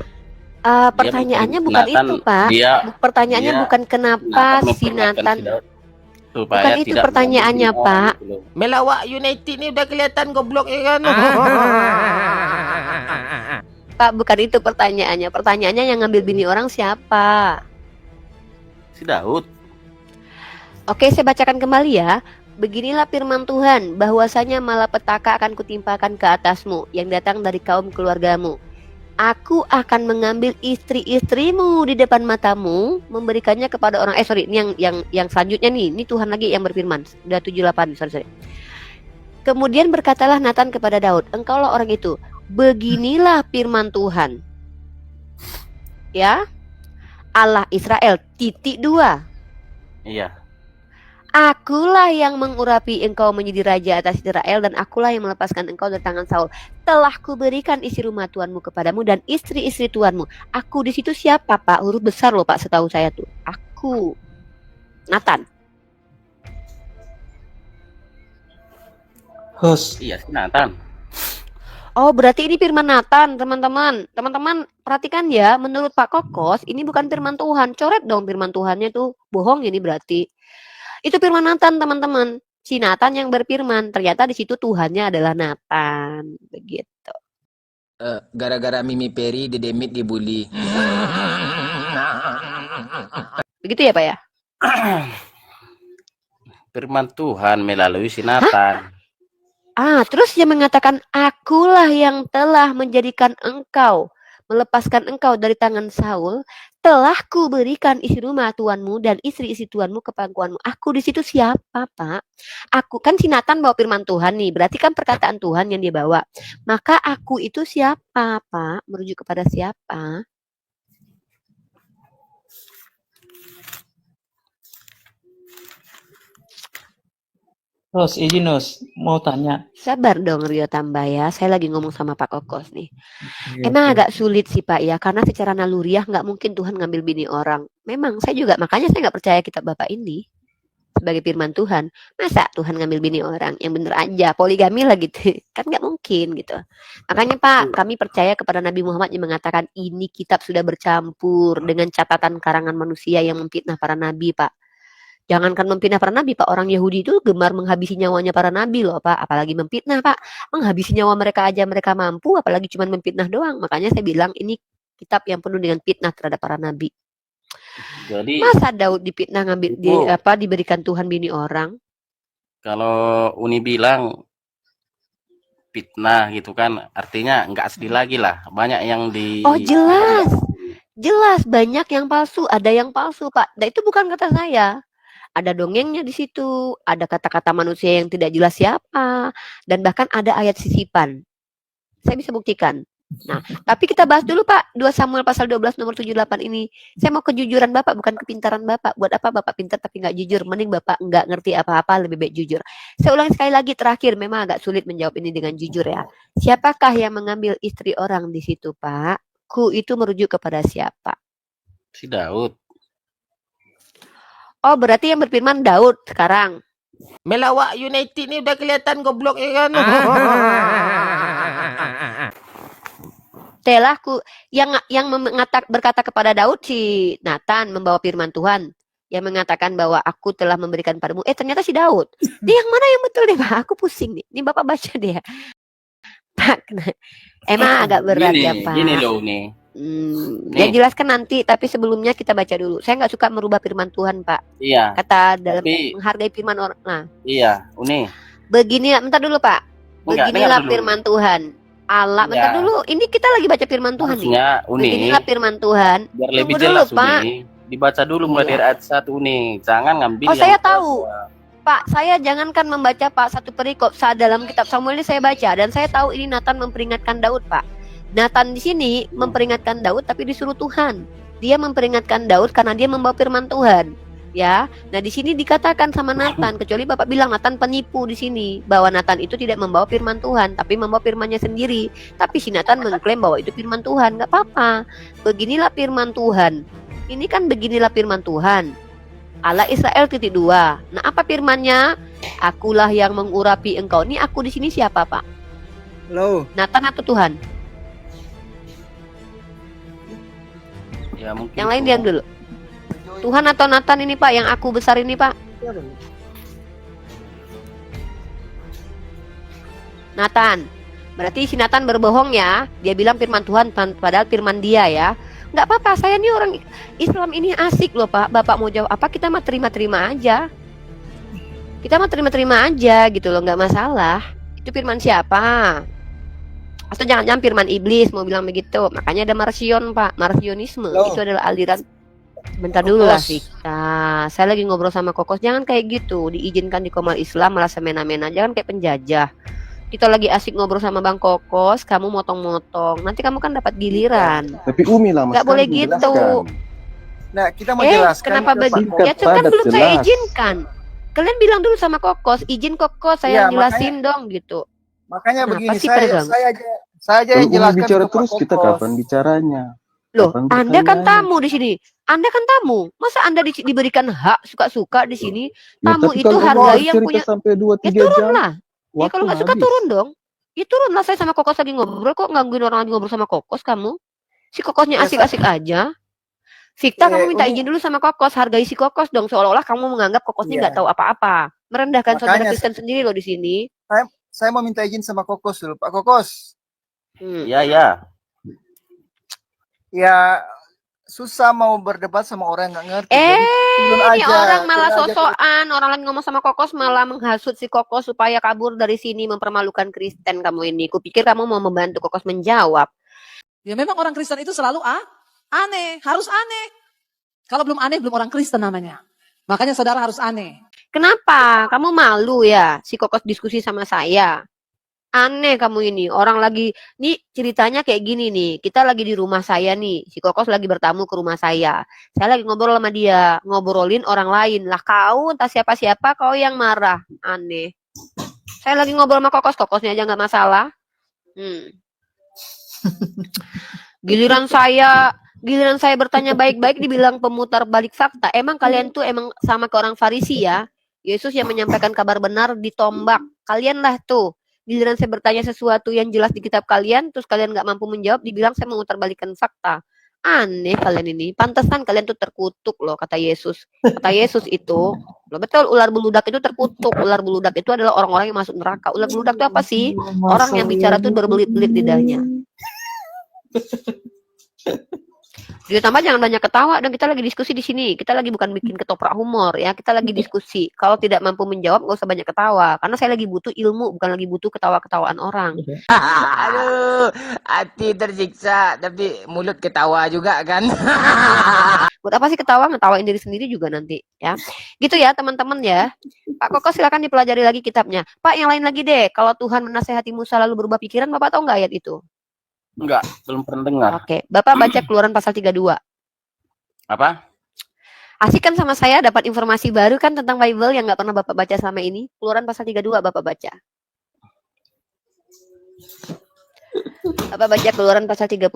Pertanyaannya Dia bukan Nathan, itu, Pak. Pertanyaannya dia- bukan kenapa si memperingatkan Nathan. si Daud supaya Bukan itu tidak pertanyaannya, mengambil bini orang Pak. gitu loh. Melawak United nih udah kelihatan goblok ya kan. Pak, bukan itu pertanyaannya. Pertanyaannya yang ngambil bini orang siapa? Si Daud. Oke, saya bacakan kembali ya. Beginilah firman Tuhan, bahwasanya malapetaka akan kutimpakan ke atasmu yang datang dari kaum keluargamu. Aku akan mengambil istri-istrimu di depan matamu, memberikannya kepada orang. Ini yang selanjutnya nih. Ini Tuhan lagi yang berfirman. Udah 78, sorry. Kemudian berkatalah Nathan kepada Daud, engkaulah orang itu. Beginilah firman Tuhan. Ya. Allah Israel, (2). Iya. Akulah yang mengurapi engkau menjadi raja atas Israel, dan akulah yang melepaskan engkau dari tangan Saul. Telah kuberikan isi rumah tuanmu kepadamu dan istri-istri tuanmu. Aku di situ siapa, Pak? Huruf besar loh, Pak, setahu saya tuh. Aku. Nathan. Host, Iya, si Nathan. Oh, berarti ini firman Nathan, teman-teman. Teman-teman, perhatikan ya, menurut Pak Kokos, ini bukan firman Tuhan. Coret dong firman Tuhannya tuh. Bohong ini berarti. Itu firman Nathan, teman-teman. Si Nathan yang berfirman. Ternyata di situ Tuhannya adalah Nathan. Begitu. Gara-gara Mimi Peri, Dedemit dibully. Begitu ya, Pak ya? Firman Tuhan melalui si Nathan. Terus dia mengatakan, akulah yang telah menjadikan engkau, melepaskan engkau dari tangan Saul, telah kuberikan isi rumah tuanmu dan istri-istri tuanmu ke pangkuanmu. Aku di situ siapa, Pak? Aku kan si Nathan bawa firman Tuhan nih, berarti kan perkataan Tuhan yang dia bawa. Maka aku itu siapa, Pak? Merujuk kepada siapa? Host, izin host, mau tanya. Sabar dong Rio Tambah ya, saya lagi ngomong sama Pak Kokos nih. Iya, Emang oke. agak sulit sih Pak ya, karena secara naluriah nggak mungkin Tuhan ngambil bini orang. Memang saya juga, makanya saya nggak percaya kitab Bapak ini sebagai firman Tuhan. Masa Tuhan ngambil bini orang? Yang bener aja, poligami lah gitu. Kan nggak mungkin gitu. Makanya Pak, kami percaya kepada Nabi Muhammad yang mengatakan ini kitab sudah bercampur dengan catatan karangan manusia yang memfitnah para nabi, Pak. Jangankan memfitnah para nabi, Pak. Orang Yahudi itu gemar menghabisi nyawanya para nabi loh, Pak. Apalagi memfitnah, Pak. Menghabisi nyawa mereka aja mereka mampu, apalagi cuma memfitnah doang. Makanya saya bilang ini kitab yang penuh dengan fitnah terhadap para nabi. Jadi Masa Daud difitnah ngambil Itu- diberikan Tuhan bini orang? kalau Uni bilang fitnah gitu kan, artinya nggak asli lagi lah. Banyak yang di Oh, jelas. Jelas banyak yang palsu, ada yang palsu, Pak. Dan itu bukan kata saya. Ada dongengnya di situ, ada kata-kata manusia yang tidak jelas siapa, dan bahkan ada ayat sisipan. Saya bisa buktikan. Nah, tapi kita bahas dulu Pak, 2 Samuel pasal 12 nomor 78 ini. Saya mau kejujuran Bapak, bukan kepintaran Bapak. Buat apa Bapak pintar tapi nggak jujur? Mending Bapak nggak ngerti apa-apa, lebih baik jujur. Saya ulangi sekali lagi terakhir, memang agak sulit menjawab ini dengan jujur ya. Siapakah yang mengambil istri orang di situ Pak? Ku itu merujuk kepada siapa? si Daud. Oh, berarti yang berfirman Daud sekarang. Melawak United nih udah kelihatan goblok ya kan. Telah ku yang berkata kepada Daud si Nathan membawa firman Tuhan yang mengatakan bahwa aku telah memberikan padamu. Ternyata si Daud. Dia yang mana yang betul nih Pak? Aku pusing nih. Ini Bapak baca dia. Pak, emang agak berat ya Pak. Gini loh nih. Ya jelaskan nanti, tapi sebelumnya kita baca dulu. Saya nggak suka merubah firman Tuhan Pak. Iya, Kata dalam Tapi- menghargai firman orang. Nah, iya, Uni. begini, bentar dulu Pak. Enggak, Beginilah dengar dulu. firman Tuhan. Allah, bentar Ya. dulu. Ini kita lagi baca firman Tuhan nih. Maksudnya Uni, Beginilah firman Tuhan. biar lebih Tunggu dulu, jelas Pak. Uni. Dibaca dulu mulai Iya. dari ayat 1 Uni. Jangan ngambil Oh, yang saya tahu. Pak, saya jangankan membaca Pak satu perikop saat dalam kitab Samuel ini saya baca dan saya tahu ini Nathan memperingatkan Daud, Pak. Nathan di sini memperingatkan Daud tapi disuruh Tuhan. Dia memperingatkan Daud karena dia membawa firman Tuhan. Ya, nah di sini dikatakan sama Nathan, kecuali Bapak bilang Nathan penipu di sini, bahwa Nathan itu tidak membawa firman Tuhan, tapi membawa firmannya sendiri. Tapi si Nathan mengklaim bahwa itu firman Tuhan, nggak apa-apa. Beginilah firman Tuhan. Ini kan beginilah firman Tuhan. Allah Israel titik 2. Nah, apa firmannya? Akulah yang mengurapi engkau. Ini aku di sini siapa, Pak? Halo. Nathan atau Tuhan? Ya mungkin Yang lain diam dulu. Tuhan atau Nathan ini, Pak, yang aku besar ini, Pak? Nathan. Berarti si Nathan berbohong ya. Dia bilang firman Tuhan padahal firman dia ya. Nggak apa-apa, saya nih orang Islam ini asik loh, Pak. Bapak mau jawab apa, kita mah terima-terima aja. Kita mah terima-terima aja gitu loh, nggak masalah. Itu firman siapa? Atau jangan-jangan firman iblis mau bilang begitu. Makanya ada Marsion, Pak. Marsionisme. Itu adalah aliran. Bentar dulu lah, Vika. Saya lagi ngobrol sama Kokos. Jangan kayak gitu. Diizinkan di Komal Islam malah semena-mena. Jangan kayak penjajah. Kita lagi asik ngobrol sama Bang Kokos, kamu motong-motong. Nanti kamu kan dapat giliran. Tapi Umi lah, Mas. Nggak boleh gitu. Nah, kita mau jelaskan. Kenapa begitu? Ya itu kan belum saya izinkan. Kalian bilang dulu sama Kokos, izin Kokos, saya jelasin dong gitu. Makanya Kenapa begini, sih saya aja yang Kalau Umi jelaskan bicara sama terus, kita Kokos. kapan bicaranya? Loh, Kapan Anda kan bertanya? tamu di sini. Anda kan tamu. Masa Anda diberikan hak suka-suka di sini? Ya, Tamu tapi itu kalau mau hargai yang cerita punya. sampai 2-3 Ya turun jam, lah. Ya kalau nggak suka habis. turun dong. Ya turun lah, saya sama Kokos lagi ngobrol kok, gangguin orang lagi ngobrol sama Kokos kamu. Si Kokosnya Ya, asik-asik aja. Victa, kamu minta Umi. izin dulu sama Kokos, hargai si Kokos dong, seolah-olah kamu menganggap Kokos ini Iya. nggak tahu apa-apa. Merendahkan saudara Makanya Kristen sendiri loh di sini. Saya mau minta izin sama Kokos dulu. Pak Kokos, Ya, ya. ya susah mau berdebat sama orang yang nggak ngerti. Jadi turun Ini aja, orang malah turun aja. sosokan, orang lagi ngomong sama Kokos malah menghasut si Kokos supaya kabur dari sini, mempermalukan Kristen kamu ini. Kupikir kamu mau membantu Kokos menjawab. Ya memang orang Kristen itu selalu aneh, harus aneh. Kalau belum aneh, belum orang Kristen namanya. Makanya saudara harus aneh. Kenapa? Kamu malu ya si Kokos diskusi sama saya? Aneh kamu ini, orang lagi, nih ceritanya kayak gini nih, kita lagi di rumah saya nih, si Kokos lagi bertamu ke rumah saya lagi ngobrol sama dia, ngobrolin orang lain, lah kau entah siapa-siapa, kau yang marah, aneh. Saya lagi ngobrol sama Kokos, Kokosnya aja nggak masalah. Giliran saya bertanya baik-baik dibilang pemutar balik fakta. Emang kalian tuh emang sama ke orang Farisi ya? Yesus yang menyampaikan kabar benar ditombak. Kalian lah tuh. Giliran saya bertanya sesuatu yang jelas di kitab kalian, terus kalian nggak mampu menjawab, dibilang saya memutarbalikkan fakta. Aneh kalian ini. Pantesan kalian tuh terkutuk loh, kata Yesus. Kata Yesus itu, loh betul, ular beludak itu terkutuk. Ular beludak itu adalah orang-orang yang masuk neraka. Ular beludak itu apa sih? Orang yang bicara tuh berbelit-belit lidahnya. Ditambah jangan banyak ketawa dong, kita lagi diskusi di sini. Kita lagi bukan bikin ketoprak humor ya, kita lagi diskusi. Kalau tidak mampu menjawab nggak usah banyak ketawa, karena saya lagi butuh ilmu, bukan lagi butuh ketawa-ketawaan orang. Aduh, hati tersiksa tapi mulut ketawa juga kan. Buat apa sih ketawa? Ngetawain diri sendiri juga nanti ya. Gitu ya teman-teman ya. Pak Koko silakan dipelajari lagi kitabnya. Pak, yang lain lagi deh. Kalau Tuhan menasehati Musa lalu berubah pikiran, Bapak tahu nggak ayat itu? Enggak, belum pernah dengar. Oke, Bapak baca Keluaran pasal 32. Apa? Asik kan sama saya dapat informasi baru kan tentang Bible yang nggak pernah Bapak baca selama ini. Keluaran pasal 32 Bapak baca. Bapak baca Keluaran pasal 32.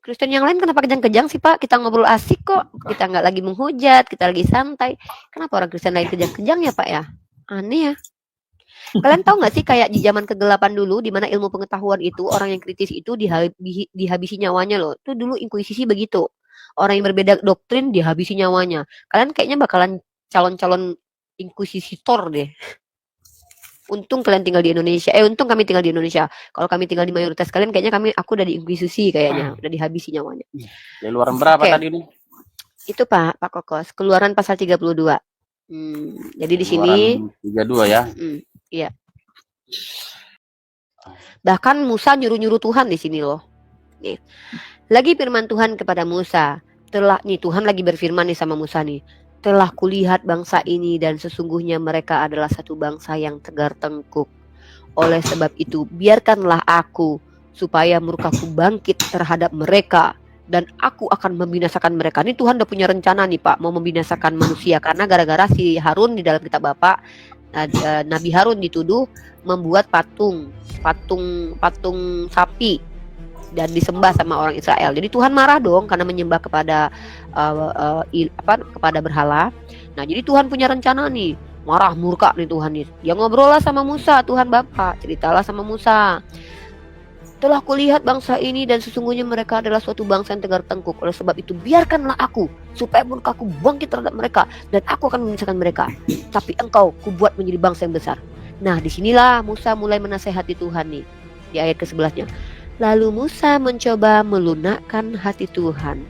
Kristen yang lain kenapa kejang-kejang sih Pak? Kita ngobrol asik kok. Kita nggak lagi menghujat, kita lagi santai. Kenapa orang Kristen lain kejang-kejang ya Pak ya? Aneh ya. Kalian tahu nggak sih kayak di zaman kegelapan dulu, di mana ilmu pengetahuan itu, orang yang kritis itu dihabisi nyawanya loh. Itu dulu inkuisisi begitu. Orang yang berbeda doktrin dihabisi nyawanya. Kalian kayaknya bakalan calon-calon inkuisitor deh. Untung kalian tinggal di Indonesia. Untung kami tinggal di Indonesia. Kalau kami tinggal di mayoritas kalian, kayaknya aku udah diinkuisisi kayaknya, udah dihabisi nyawanya. Di luar berapa Oke. tadi nih? Itu Pak Kokos, Keluaran pasal 32. Jadi di sini 32 ya. iya. Bahkan Musa nyuruh-nyuruh Tuhan di sini loh. Nih. Lagi firman Tuhan kepada Musa. Tuhan lagi berfirman nih sama Musa nih. Telah kulihat bangsa ini dan sesungguhnya mereka adalah satu bangsa yang tegar tengkuk. Oleh sebab itu biarkanlah aku supaya murkaku bangkit terhadap mereka dan aku akan membinasakan mereka. Ini Tuhan udah punya rencana nih Pak, mau membinasakan manusia karena gara-gara si Harun di dalam kitab Bapak, Nabi Harun dituduh membuat patung sapi dan disembah sama orang Israel. Jadi Tuhan marah dong karena menyembah kepada kepada berhala. Nah, jadi Tuhan punya rencana nih, marah murka nih Tuhan nih. Dia ngobrol lah sama Musa, Tuhan Bapa, ceritalah sama Musa. Telah kulihat bangsa ini dan sesungguhnya mereka adalah suatu bangsa yang tegar tengkuk. Oleh sebab itu biarkanlah aku supaya murkaku bangkit terhadap mereka dan aku akan memisahkan mereka. Tapi engkau kubuat menjadi bangsa yang besar. Nah, disinilah Musa mulai menasehati Tuhan nih di ayat ke-11-nya. Lalu Musa mencoba melunakkan hati Tuhan.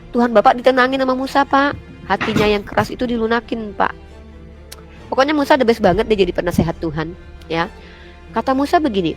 Tuhan Bapak ditenangin sama Musa Pak. Hatinya yang keras itu dilunakin Pak. Pokoknya Musa the best banget dia jadi penasehat Tuhan ya. Kata Musa begini,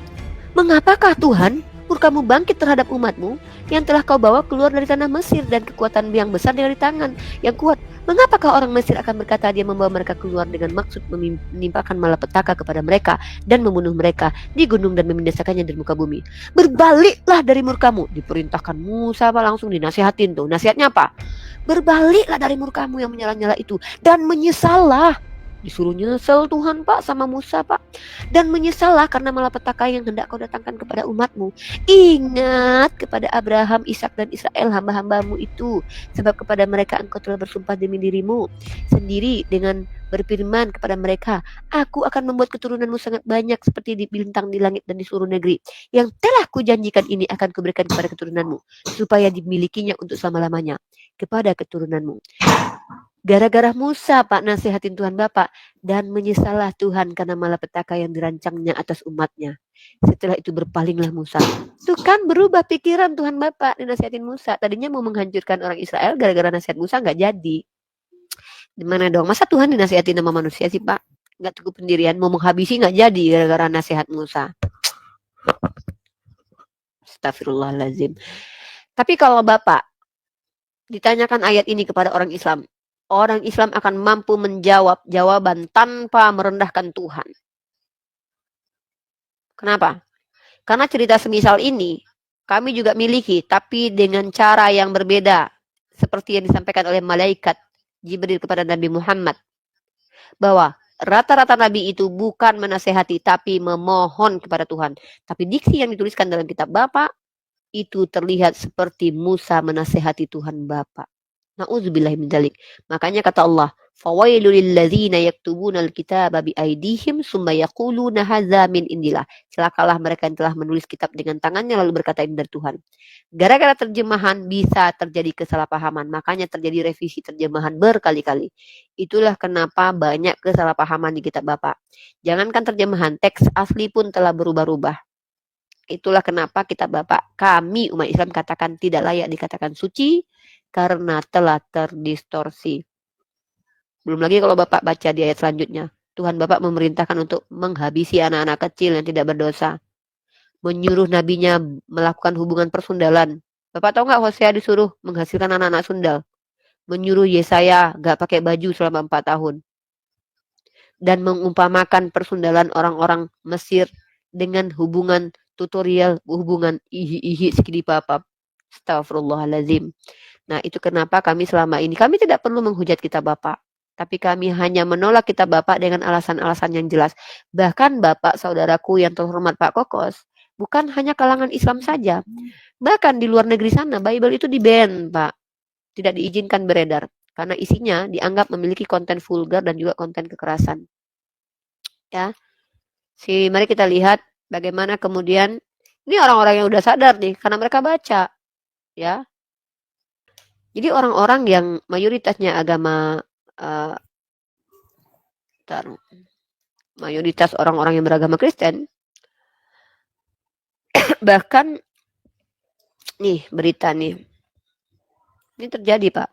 mengapakah Tuhan murkamu bangkit terhadap umatmu yang telah kau bawa keluar dari tanah Mesir dan kekuatan yang besar dari tangan yang kuat? Mengapakah orang Mesir akan berkata dia membawa mereka keluar dengan maksud menimpakan malapetaka kepada mereka dan membunuh mereka di gunung dan membinasakannya dari muka bumi? Berbaliklah dari murkamu. Diperintahkan Musa Pak, langsung dinasihatin tuh. Nasihatnya apa? Berbaliklah dari murkamu yang menyala-nyala itu dan menyesallah. Disuruh nyesel Tuhan Pak sama Musa Pak. Dan menyesallah karena malapetaka yang hendak kau datangkan kepada umatmu. Ingat kepada Abraham, Ishak dan Israel hamba-hambamu itu. Sebab kepada mereka engkau telah bersumpah demi dirimu sendiri dengan berfirman kepada mereka, aku akan membuat keturunanmu sangat banyak seperti di bintang di langit dan di seluruh negeri. Yang telah kujanjikan ini akan kuberikan kepada keturunanmu, supaya dimilikinya untuk selama-lamanya kepada keturunanmu. Gara-gara Musa Pak nasihatin Tuhan Bapak dan menyesallah Tuhan karena malapetaka yang dirancangnya atas umatnya. Setelah itu berpalinglah Musa. Tuh kan berubah pikiran Tuhan Bapak dinasihatin Musa. Tadinya mau menghancurkan orang Israel, gara-gara nasihat Musa nggak jadi. Gimana dong? Masa Tuhan dinasihatin sama manusia sih Pak? Nggak cukup pendirian, mau menghabisi nggak jadi gara-gara nasihat Musa. Astagfirullahaladzim. Tapi kalau Bapak ditanyakan ayat ini kepada orang Islam akan mampu menjawab jawaban tanpa merendahkan Tuhan. Kenapa? Karena cerita semisal ini kami juga miliki, tapi dengan cara yang berbeda, seperti yang disampaikan oleh malaikat Jibril kepada Nabi Muhammad, bahwa rata-rata Nabi itu bukan menasehati, tapi memohon kepada Tuhan. Tapi diksi yang dituliskan dalam kitab Bapak itu terlihat seperti Musa menasehati Tuhan Bapak. Na'udzubillahi min dzalik. Makanya kata Allah, fawailul lilladzina yaktubuna alkitaba biaidihim summa yaquluna hadza min indillah. Celakalah mereka yang telah menulis kitab dengan tangannya lalu berkata ini dari Tuhan. Gara-gara terjemahan bisa terjadi kesalahpahaman, makanya terjadi revisi terjemahan berkali-kali. Itulah kenapa banyak kesalahpahaman di kitab Bapak. Jangankan terjemahan, teks asli pun telah berubah-ubah. Itulah kenapa kitab Bapak kami umat Islam katakan tidak layak dikatakan suci karena telah terdistorsi. Belum lagi kalau Bapak baca di ayat selanjutnya, Tuhan Bapak memerintahkan untuk menghabisi anak-anak kecil yang tidak berdosa, menyuruh nabinya melakukan hubungan persundalan. Bapak tahu nggak Hosea disuruh menghasilkan anak-anak sundal, menyuruh Yesaya nggak pakai baju selama 4 tahun, dan mengumpamakan persundalan orang-orang Mesir dengan hubungan tutorial, hubungan ihi-ihi sekidi papap. Astagfirullahaladzim. Nah, itu kenapa kami selama ini, kami tidak perlu menghujat kitab Bapak. Tapi kami hanya menolak kitab Bapak dengan alasan-alasan yang jelas. Bahkan Bapak, saudaraku yang terhormat Pak Kokos, bukan hanya kalangan Islam saja. Bahkan di luar negeri sana, Bible itu di-ban, Pak. Tidak diizinkan beredar. Karena isinya dianggap memiliki konten vulgar dan juga konten kekerasan. Ya, mari kita lihat bagaimana kemudian, ini orang-orang yang udah sadar nih, karena mereka baca. Ya, jadi orang-orang yang mayoritasnya agama mayoritas orang-orang yang beragama Kristen, bahkan nih berita nih, ini terjadi Pak.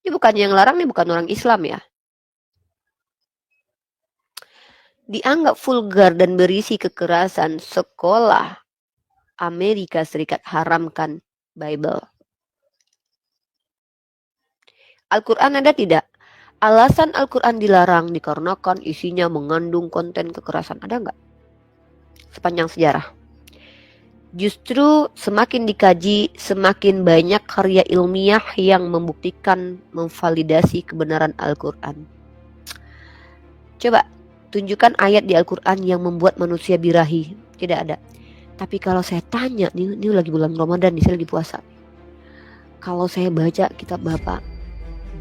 Ini bukan yang larang, nih bukan orang Islam ya. Dianggap vulgar dan berisi kekerasan, sekolah Amerika Serikat haramkan Bible. Al-Quran ada tidak? Alasan Al-Quran dilarang dikarenakan isinya mengandung konten kekerasan. Ada nggak? Sepanjang sejarah. Justru semakin dikaji, semakin banyak karya ilmiah yang membuktikan, memvalidasi kebenaran Al-Quran. Coba tunjukkan ayat di Al-Quran yang membuat manusia birahi. Tidak ada. Tapi kalau saya tanya, ini lagi bulan Ramadan nih, saya lagi puasa. Kalau saya baca kitab Bapak,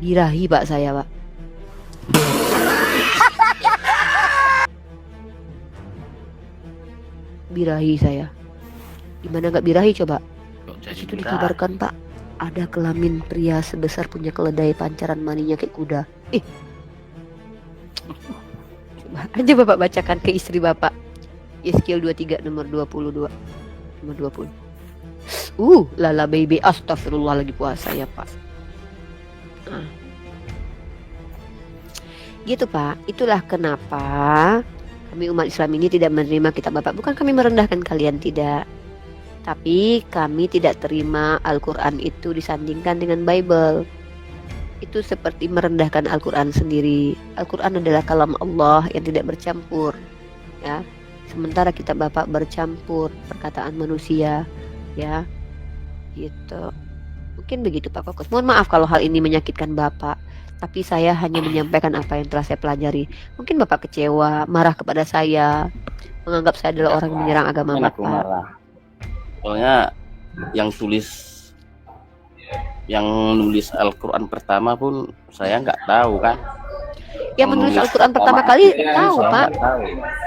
birahi Pak saya, Pak. Birahi saya. Gimana nggak birahi coba? Kok Di jadi situ birahi? dikabarkan Pak, ada kelamin pria sebesar punya keledai, pancaran maninya kayak kuda. Coba aja Bapak bacakan ke istri Bapak. Yeskiel 23 nomor 22. Nomor 20. Lala baby, astagfirullah lagi puasa ya Pak. Nah. Gitu Pak, itulah kenapa kami umat Islam ini tidak menerima kitab Bapak. Bukan kami merendahkan kalian, tidak. Tapi kami tidak terima Al-Quran itu disandingkan dengan Bible. Itu seperti merendahkan Al-Quran sendiri. Al-Quran adalah kalam Allah yang tidak bercampur, ya. Sementara kitab Bapak bercampur perkataan manusia, ya. Gitu. Mungkin begitu Pak Kokus. Mohon maaf kalau hal ini menyakitkan Bapak, tapi saya hanya menyampaikan apa yang telah saya pelajari. Mungkin Bapak kecewa, marah kepada saya, menganggap saya adalah orang yang menyerang agama Kan aku Bapak. marah. Soalnya yang nulis Al-Quran pertama pun saya nggak tahu kan. Yang menulis Al-Quran pertama kali tahu saya Pak. nggak tahu.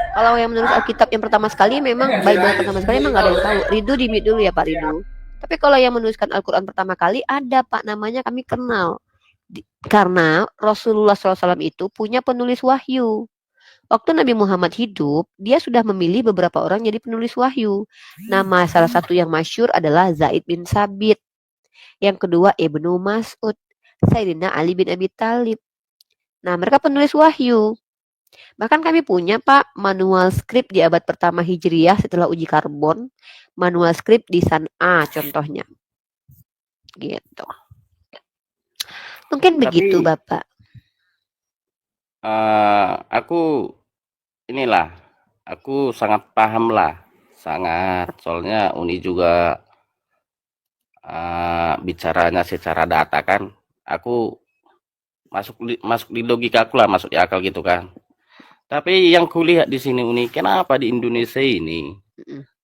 Kalau yang menulis Alkitab yang pertama sekali memang Bible pertama sekali memang nggak ada yang tahu. Ridho di mute dulu ya Pak Ridho. Tapi kalau yang menuliskan Al-Quran pertama kali ada Pak, namanya kami kenal. Karena Rasulullah SAW itu punya penulis wahyu. Waktu Nabi Muhammad hidup, dia sudah memilih beberapa orang jadi penulis wahyu. Nama salah satu yang masyhur adalah Zaid bin Sabit. Yang kedua Ibnu Mas'ud, Sayyidina Ali bin Abi Thalib. Nah, mereka penulis wahyu. Bahkan kami punya Pak manual skrip di abad pertama Hijriyah setelah uji karbon. Manual skrip di San'a contohnya. Gitu. Mungkin begitu Bapak. Aku sangat paham lah, sangat. Soalnya Uni juga bicaranya secara data kan. Aku masuk di logika aku lah, masuk di akal gitu kan. Tapi yang kulihat di sini Uni, kenapa di Indonesia ini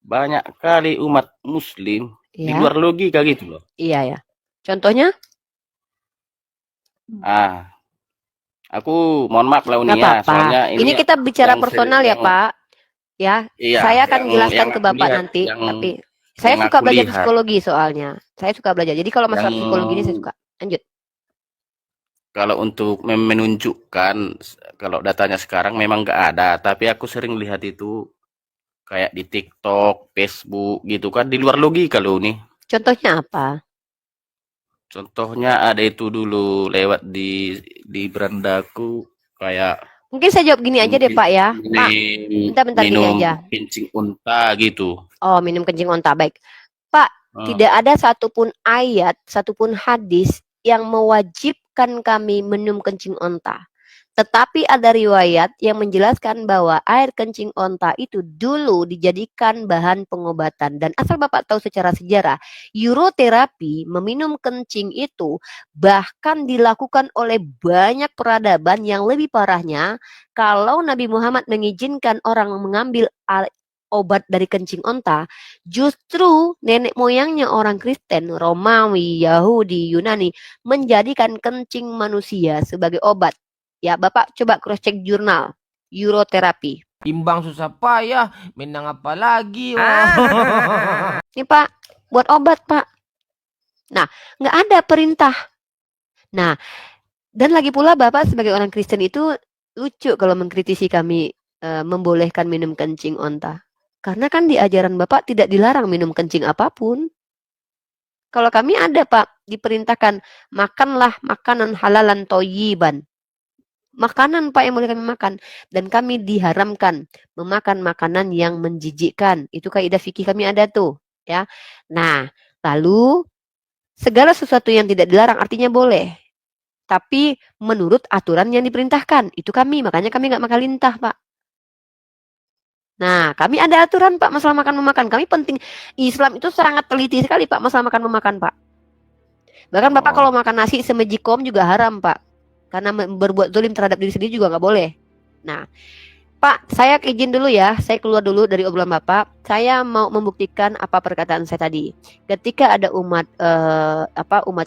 banyak kali umat Muslim di Ya, luar logika gitu loh. iya ya. Contohnya? Aku mohon maaf lah Uni Nggak ya, apa-apa. soalnya Ini kita bicara yang personal ya Pak. Ya, Iya, saya akan jelaskan yang ke aku Bapak lihat, nanti. yang Tapi saya yang suka aku belajar lihat. psikologi soalnya. Saya suka belajar. Jadi kalau masalah Yang psikologi ini saya suka. Lanjut. kalau untuk menunjukkan kalau datanya sekarang memang nggak ada, tapi aku sering lihat itu kayak di TikTok, Facebook gitu kan, di luar logika loh nih. Contohnya apa? Contohnya ada itu dulu lewat di berandaku kayak Mungkin saya jawab gini aja deh Pak ya. Pak, bentar gini minum aja. kencing unta gitu. Oh, minum kencing onta. Baik. Pak, tidak ada satupun ayat, satupun hadis yang mewajibkan kami minum kencing onta. Tetapi ada riwayat yang menjelaskan bahwa air kencing onta itu dulu dijadikan bahan pengobatan. Dan asal Bapak tahu secara sejarah, uroterapi, meminum kencing itu bahkan dilakukan oleh banyak peradaban. Yang lebih parahnya, kalau Nabi Muhammad mengizinkan orang mengambil obat dari kencing onta, justru nenek moyangnya orang Kristen, Romawi, Yahudi, Yunani menjadikan kencing manusia sebagai obat. Ya, Bapak coba cross check jurnal uroterapi. Timbang susah payah, menang apa lagi? Ini Pak, buat obat Pak. Nah, nggak ada perintah. Nah, dan lagi pula Bapak sebagai orang Kristen itu lucu kalau mengkritisi kami membolehkan minum kencing onta. Karena kan di ajaran Bapak tidak dilarang minum kencing apapun. Kalau kami ada Pak, diperintahkan makanlah makanan halalan toyiban. Makanan Pak yang boleh kami makan. Dan kami diharamkan memakan makanan yang menjijikkan. Itu kaidah fikih kami ada tuh. Ya. Nah, lalu segala sesuatu yang tidak dilarang artinya boleh. Tapi menurut aturan yang diperintahkan. Itu kami, makanya kami nggak makan lintah Pak. Nah, kami ada aturan Pak masalah makan memakan. Kami penting. Islam itu sangat teliti sekali Pak masalah makan memakan Pak. Bahkan Bapak kalau makan nasi semejikom juga haram Pak. Karena berbuat zalim terhadap diri sendiri juga nggak boleh. Nah, Pak, saya izin dulu ya. Saya keluar dulu dari obrolan Bapak. Saya mau membuktikan apa perkataan saya tadi. Ketika ada umat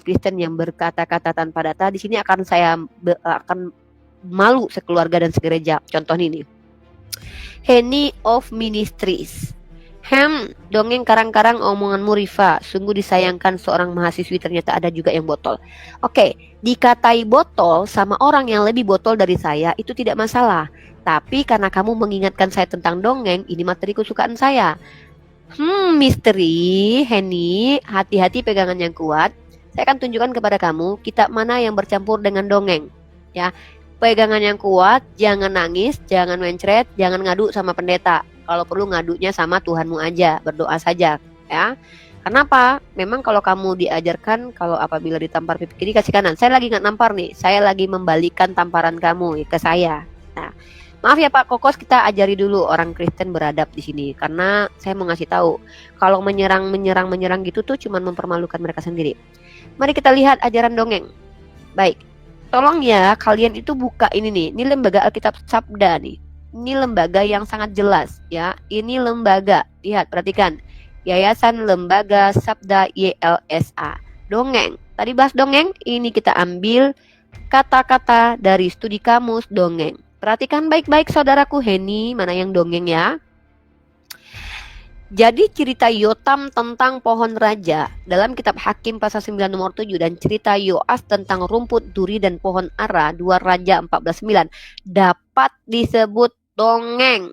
Kristen yang berkata-kata tanpa data, di sini akan akan malu sekeluarga dan segereja. Contoh ini. Henny of Ministries. Dongeng karang-karang omonganmu Rifa. Sungguh disayangkan seorang mahasiswi ternyata ada juga yang botol. Oke, dikatai botol sama orang yang lebih botol dari saya itu tidak masalah. Tapi karena kamu mengingatkan saya tentang dongeng, ini materi kesukaan saya. Misteri, Henny, hati-hati pegangan yang kuat. Saya akan tunjukkan kepada kamu kitab mana yang bercampur dengan dongeng. Ya, pegangan yang kuat, jangan nangis, jangan mencret, jangan ngadu sama pendeta. Kalau perlu ngadunya sama Tuhanmu aja, berdoa saja, ya. Kenapa? Memang kalau kamu diajarkan kalau apabila ditampar pipi kiri kasih kanan. Saya lagi nggak nampar nih, saya lagi membalikan tamparan kamu ke saya. Nah, maaf ya Pak Kokos, kita ajari dulu orang Kristen beradab di sini karena saya mau ngasih tahu kalau menyerang gitu tuh cuma mempermalukan mereka sendiri. Mari kita lihat ajaran dongeng. Baik. Tolong ya kalian itu buka ini nih. Ini lembaga Alkitab Sabda nih. Ini lembaga yang sangat jelas ya. Ini lembaga. Lihat, perhatikan. Yayasan Lembaga Sabda YLSA. Dongeng. Tadi bahas dongeng, ini kita ambil kata-kata dari studi kamus dongeng. Perhatikan baik-baik saudaraku Henny, mana yang dongeng ya. Jadi cerita Yotam tentang pohon raja dalam kitab Hakim pasal 9 nomor 7 dan cerita Yoas tentang rumput duri dan pohon ara 2 Raja 14:9 dapat disebut dongeng.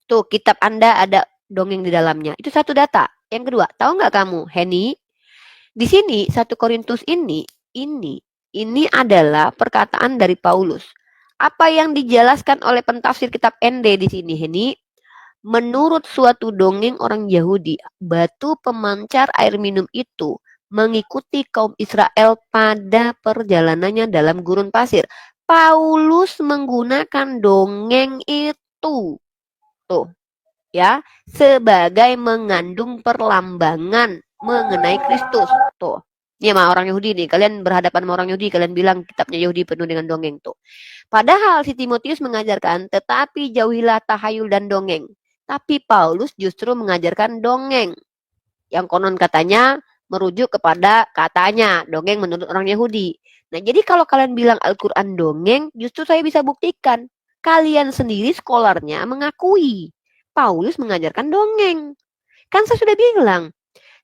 Tuh kitab Anda ada dongeng di dalamnya. Itu satu data. Yang kedua, tahu nggak kamu Henny? Di sini 1 Korintus ini adalah perkataan dari Paulus. Apa yang dijelaskan oleh pentafsir kitab ND di sini Henny? Menurut suatu dongeng orang Yahudi, batu pemancar air minum itu mengikuti kaum Israel pada perjalanannya dalam gurun pasir. Paulus menggunakan dongeng itu, tuh, ya, sebagai mengandung perlambangan mengenai Kristus, tuh. Ini sama orang Yahudi nih, kalian berhadapan sama orang Yahudi, kalian bilang kitabnya Yahudi penuh dengan dongeng tuh. Padahal si Timotius mengajarkan, tetapi jauhilah tahayul dan dongeng. Tapi Paulus justru mengajarkan dongeng. Yang konon katanya merujuk kepada katanya dongeng menurut orang Yahudi. Nah, jadi kalau kalian bilang Al-Quran dongeng, justru saya bisa buktikan. Kalian sendiri skolarnya mengakui Paulus mengajarkan dongeng. Kan saya sudah bilang,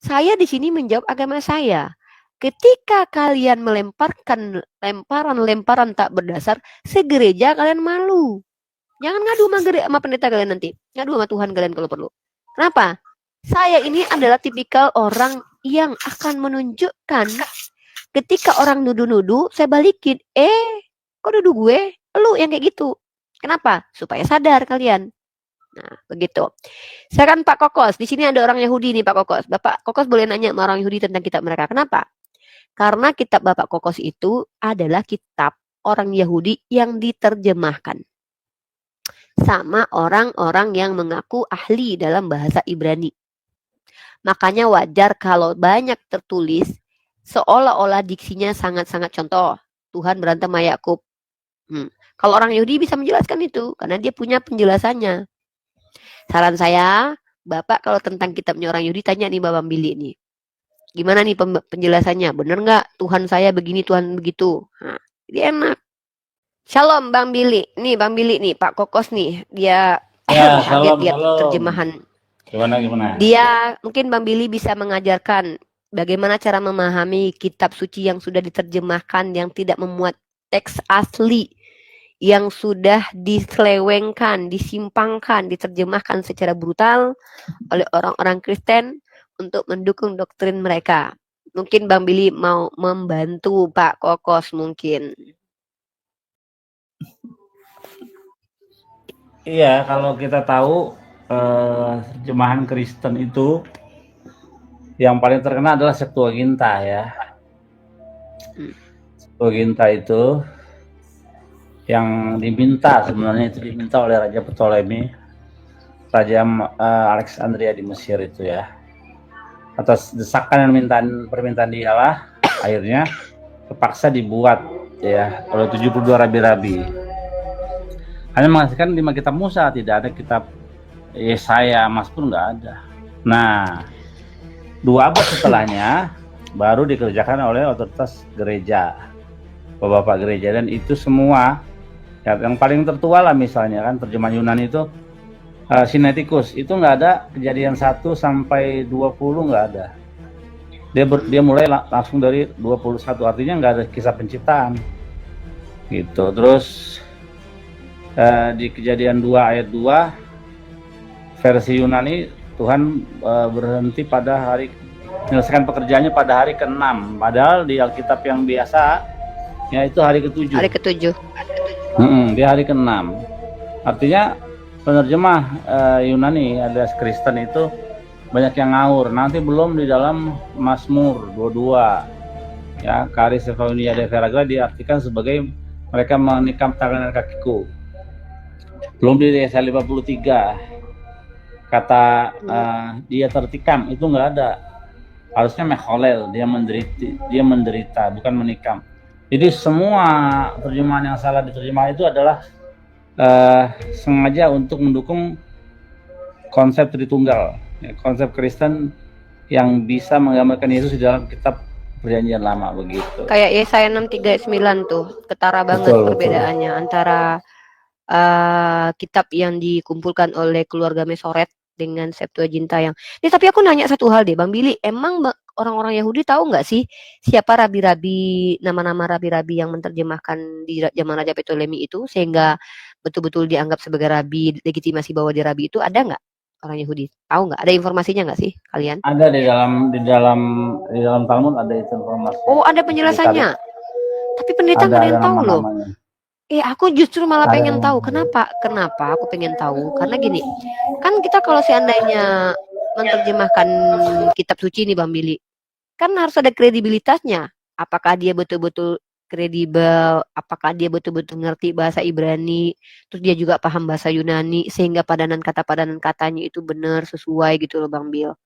saya di sini menjawab agama saya. Ketika kalian melemparkan lemparan tak berdasar, segereja kalian malu. Jangan ngadu sama pendeta kalian nanti. Ngadu sama Tuhan kalian kalau perlu. Kenapa? Saya ini adalah tipikal orang yang akan menunjukkan ketika orang nuduh-nuduh, saya balikin. Kok nuduh gue? Lu yang kayak gitu. Kenapa? Supaya sadar kalian. Nah, begitu. Sekarang Pak Kokos. Di sini ada orang Yahudi nih Pak Kokos. Bapak Kokos boleh nanya sama orang Yahudi tentang kitab mereka. Kenapa? Karena kitab Bapak Kokos itu adalah kitab orang Yahudi yang diterjemahkan sama orang-orang yang mengaku ahli dalam bahasa Ibrani. Makanya wajar kalau banyak tertulis seolah-olah diksinya sangat-sangat contoh. Tuhan berantem sama Yakub. Kalau orang Yahudi bisa menjelaskan itu karena dia punya penjelasannya. Saran saya, Bapak kalau tentang kitabnya orang Yahudi tanya nih Bapak Billy nih. Gimana nih penjelasannya? Bener nggak Tuhan saya begini, Tuhan begitu? Nah, jadi enak. Shalom Bang Billy. Nih Bang Billy nih, Pak Kokos nih. Dia kaget lihat terjemahan. Gimana? Dia mungkin Bang Billy bisa mengajarkan bagaimana cara memahami kitab suci yang sudah diterjemahkan yang tidak memuat teks asli yang sudah diselewengkan, disimpangkan, diterjemahkan secara brutal oleh orang-orang Kristen untuk mendukung doktrin mereka. Mungkin Bang Billy mau membantu Pak Kokos mungkin. Iya, kalau kita tahu terjemahan Kristen itu yang paling terkenal adalah Septuaginta ya. Septuaginta itu yang diminta sebenarnya itu diminta oleh Raja Ptolemy Raja Alexandria di Mesir itu ya. Atas desakan dan permintaan dialah akhirnya terpaksa dibuat ya oleh 72 rabi-rabi. Hanya menghasilkan 5 kitab Musa, tidak ada kitab Yesaya, Mazmur nggak ada. Nah, 2 abad setelahnya baru dikerjakan oleh otoritas gereja, bapak-bapak gereja, dan itu semua ya, yang paling tertua lah misalnya kan terjemahan Yunani itu Sinaiticus itu nggak ada kejadian 1 sampai 20 nggak ada. Dia mulai langsung dari 21, artinya nggak ada kisah penciptaan gitu. Terus di Kejadian 2 ayat 2 versi Yunani Tuhan berhenti pada hari menyelesaikan pekerjaannya pada hari ke-6, padahal di Alkitab yang biasa ya itu hari ke-7. Hari ke-7. Dia hari ke-6. Artinya penerjemah Yunani alias Kristen itu banyak yang ngawur. Nanti belum di dalam Mazmur 22 ya, Karis Ephaunia de Veragra diartikan sebagai mereka menikam tangan dan kakiku. Belum di Yesaya 53 kata dia tertikam, itu nggak ada. Harusnya mekholel, dia menderita bukan menikam. Jadi semua terjemahan yang salah diterjemah itu adalah sengaja untuk mendukung konsep Tritunggal, ya, konsep Kristen yang bisa menggambarkan Yesus di dalam kitab Perjanjian Lama begitu. Kayak Yesaya 63 ayat 9 tuh, ketara banget perbedaannya antara kitab yang dikumpulkan oleh keluarga Mesoret dengan Septuaginta yang. Tapi aku nanya satu hal deh, Bang Billy, emang orang-orang Yahudi tahu nggak sih siapa rabi-rabi, nama-nama rabi-rabi yang menerjemahkan di zaman Raja Ptolemy itu sehingga betul-betul dianggap sebagai rabi, legitimasi bahwa dia rabi itu ada nggak orang Yahudi? Tahu nggak? Ada informasinya nggak sih kalian? Ada di dalam Talmud ada itu informasi. Oh, ada penjelasannya. Tapi pendeta nggak ada yang tahu loh. Aku justru malah pengen tahu. Kenapa aku pengen tahu? Karena gini, kan kita kalau seandainya menerjemahkan kitab suci nih Bang Billy, kan harus ada kredibilitasnya. Apakah dia betul-betul kredibel? Apakah dia betul-betul ngerti bahasa Ibrani? Terus dia juga paham bahasa Yunani sehingga padanan katanya itu benar sesuai gitu loh Bang Bill.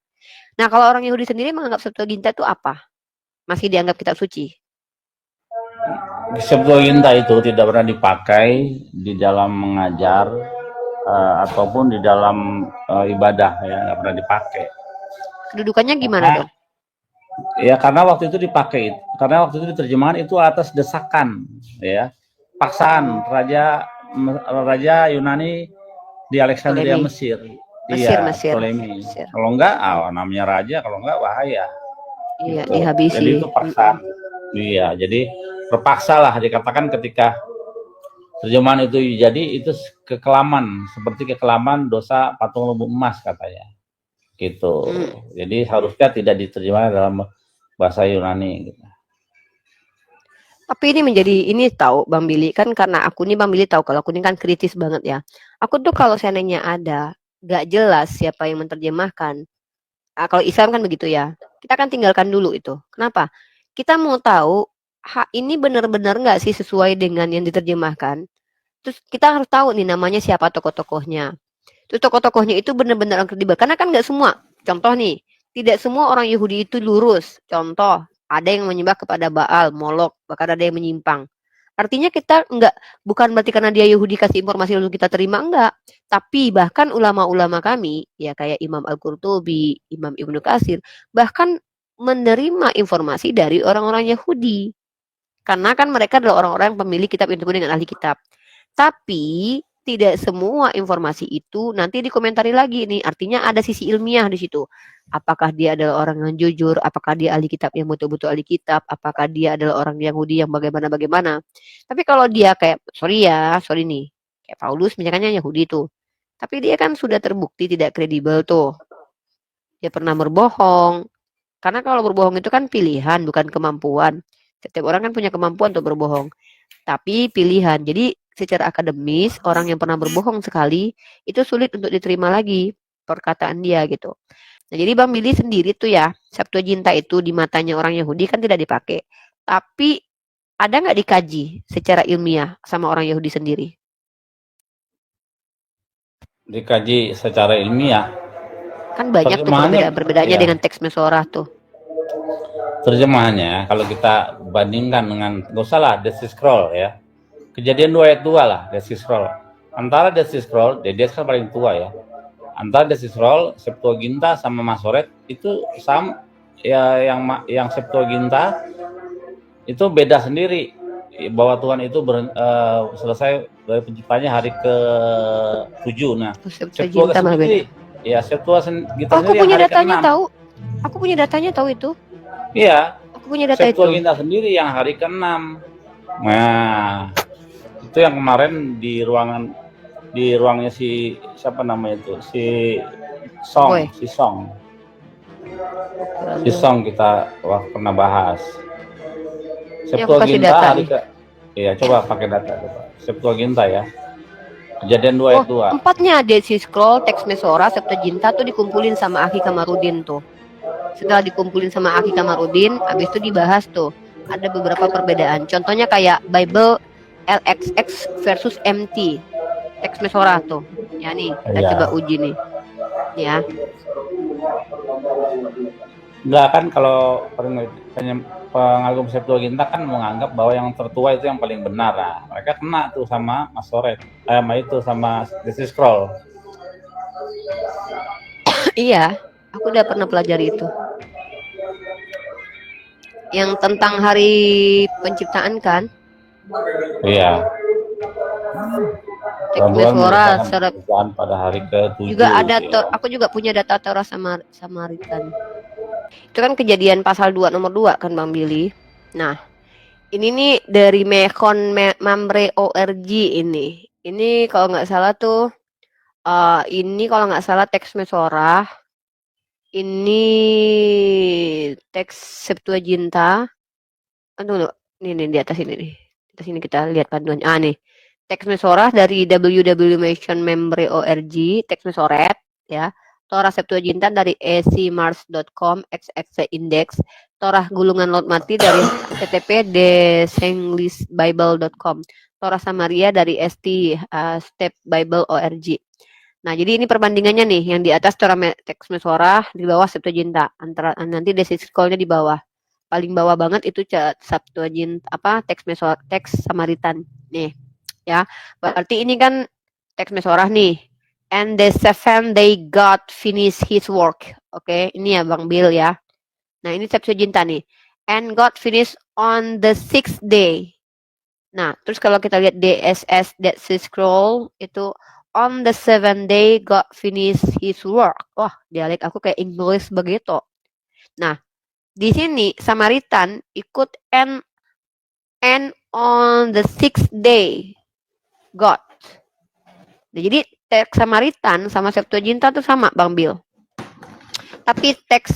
Nah, kalau orang Yahudi sendiri menganggap Septuaginta itu apa? Masih dianggap kitab suci? Septuaginta itu tidak pernah dipakai di dalam mengajar ataupun di dalam ibadah ya, nggak pernah dipakai. Kedudukannya gimana dong? Ya karena waktu itu dipakai, karena waktu itu diterjemahan itu atas desakan ya, paksaan raja Yunani di Alexandria Mesir. Mesir. Ptolemy. Kalau enggak, namanya raja, kalau enggak bahaya. Iya, gitu. dihabisi. Jadi itu paksaan. Iya, jadi terpaksa lah dikatakan ketika terjemahan itu jadi itu kekelaman, seperti kekelaman dosa patung lembu emas katanya. Gitu. Jadi harusnya tidak diterjemahkan dalam bahasa Yunani gitu. Tapi ini tahu Bang Billy, kan karena aku nih Bang Billy tahu kalau aku ini kan kritis banget ya. Aku tuh kalau seandainya ada gak jelas siapa yang menerjemahkan. Kalau Islam kan begitu ya. Kita kan tinggalkan dulu itu. Kenapa? Kita mau tahu ini benar-benar nggak sih sesuai dengan yang diterjemahkan. Terus kita harus tahu nih namanya siapa tokoh-tokohnya. Terus tokoh-tokohnya itu benar-benar kredibel. Karena kan nggak semua. Contoh nih, tidak semua orang Yahudi itu lurus. Contoh, ada yang menyembah kepada Baal, Molok, bahkan ada yang menyimpang. Artinya kita bukan berarti karena dia Yahudi kasih informasi lalu kita terima, enggak. Tapi bahkan ulama-ulama kami, ya kayak Imam Al-Qurtubi, Imam Ibnu Katsir, bahkan menerima informasi dari orang-orang Yahudi. Karena kan mereka adalah orang-orang yang pemilik kitab yang disebut dengan ahli kitab. Tapi tidak semua informasi itu nanti dikomentari lagi nih. Artinya ada sisi ilmiah di situ. Apakah dia adalah orang yang jujur? Apakah dia ahli kitab yang betul-betul ahli kitab? Apakah dia adalah orang Yahudi yang bagaimana-bagaimana? Tapi kalau dia kayak, sorry nih, kayak Paulus misalnya Yahudi tuh. Tapi dia kan sudah terbukti tidak kredibel tuh. Dia pernah berbohong. Karena kalau berbohong itu kan pilihan, bukan kemampuan. Setiap orang kan punya kemampuan untuk berbohong. Tapi pilihan. Jadi secara akademis, orang yang pernah berbohong sekali, itu sulit untuk diterima lagi perkataan dia gitu. Nah, jadi Bang Billy sendiri tuh ya, Septuaginta itu di matanya orang Yahudi kan tidak dipakai. Tapi ada nggak dikaji secara ilmiah sama orang Yahudi sendiri? dikaji secara ilmiah. Kan banyak tuh Terjemahannya, perbedaan-perbedaannya ya, dengan teks mesorah tuh. terjemahannya kalau kita bandingkan dengan, nggak usah lah Dead Sea Scroll ya. Kejadian 2 ayat 2 lah Dead Sea Scroll. Antara Dead Sea Scroll, dia kan paling tua ya. Antara Dead Sea Scroll, Septuaginta sama Masoret itu sama ya, yang Septuaginta itu beda sendiri bahwa Tuhan itu selesai dari penciptanya hari ke-7. Nah, Septuaginta malah beda. ya Septuaginta Oh, aku sendiri yang punya hari datanya ke-6. tahu. Aku punya datanya tahu itu. Iya, Aku punya data itu. Septuaginta sendiri yang hari ke-6. Nah, itu yang kemarin di ruangnya si siapa namanya itu, si Boy. Song kita pernah bahas. Ini aku kasih Septuaginta data hari nih. iya, coba pakai data coba. Septuaginta ya. Kejadian 2 ayat 2. Empatnya Dead Sea Scroll, teks Mesora, Septuaginta tuh dikumpulin sama Akhi Kamarudin tuh. Setelah dikumpulin sama Akhi Kamarudin, habis itu dibahas tuh. Ada beberapa perbedaan. Contohnya kayak Bible LXX versus MT. Teks Mesora tuh. Ya nih, kita Iya. coba uji nih. Ya. Enggak kan, kalau pengagum Septuaginta kan menganggap bahwa yang tertua itu yang paling benar. Nah, mereka kena tuh sama Masoret, sama Dead Sea Scroll. Iya, aku udah pernah pelajari itu. Yang tentang hari penciptaan kan? Iya. Teks Mesora Penciptaan pada hari ke-7. juga ada ya. aku juga punya data Torah Samaritan. Itu kan Kejadian pasal 2 nomor 2 kan Bang Billy. Nah, ini nih dari Mechon Mamre ORG ini. Ini kalau nggak salah tuh ini kalau nggak salah teks Mesora. Ini teks Septuaginta. Aduh, ini di atas ini nih. Di atas ini kita lihat panduannya. Nih. Teks Mesora dari www.missionmembre.org, teks Mesoret ya. Torah Septuaginta dari ecmars.com xxc index, Torah Gulungan Laut Mati dari http://desenglisbible.com, Torah Samaria dari stepbible.org. Nah, jadi ini perbandingannya nih, yang di atas Torah teks Mesora, di bawah Septuaginta, antara nanti scrollnya di bawah. Paling bawah banget itu Septuaginta teks Mesora, teks Samaritan nih. Ya, berarti ini kan teks Mesorah nih. And the seventh day God finished his work. Oke, ini ya Bang Bill ya. Nah, ini Septuaginta nih. And God finished on the sixth day. Nah, terus kalau kita lihat DSS, Dead Sea Scroll, itu on the seventh day God finished his work. Wah, dialek aku kayak English begitu. Nah, di sini Samaritan ikut and on the sixth day God. Nah, jadi teks Samaritan sama Septuaginta tuh sama Bang Bill. Tapi teks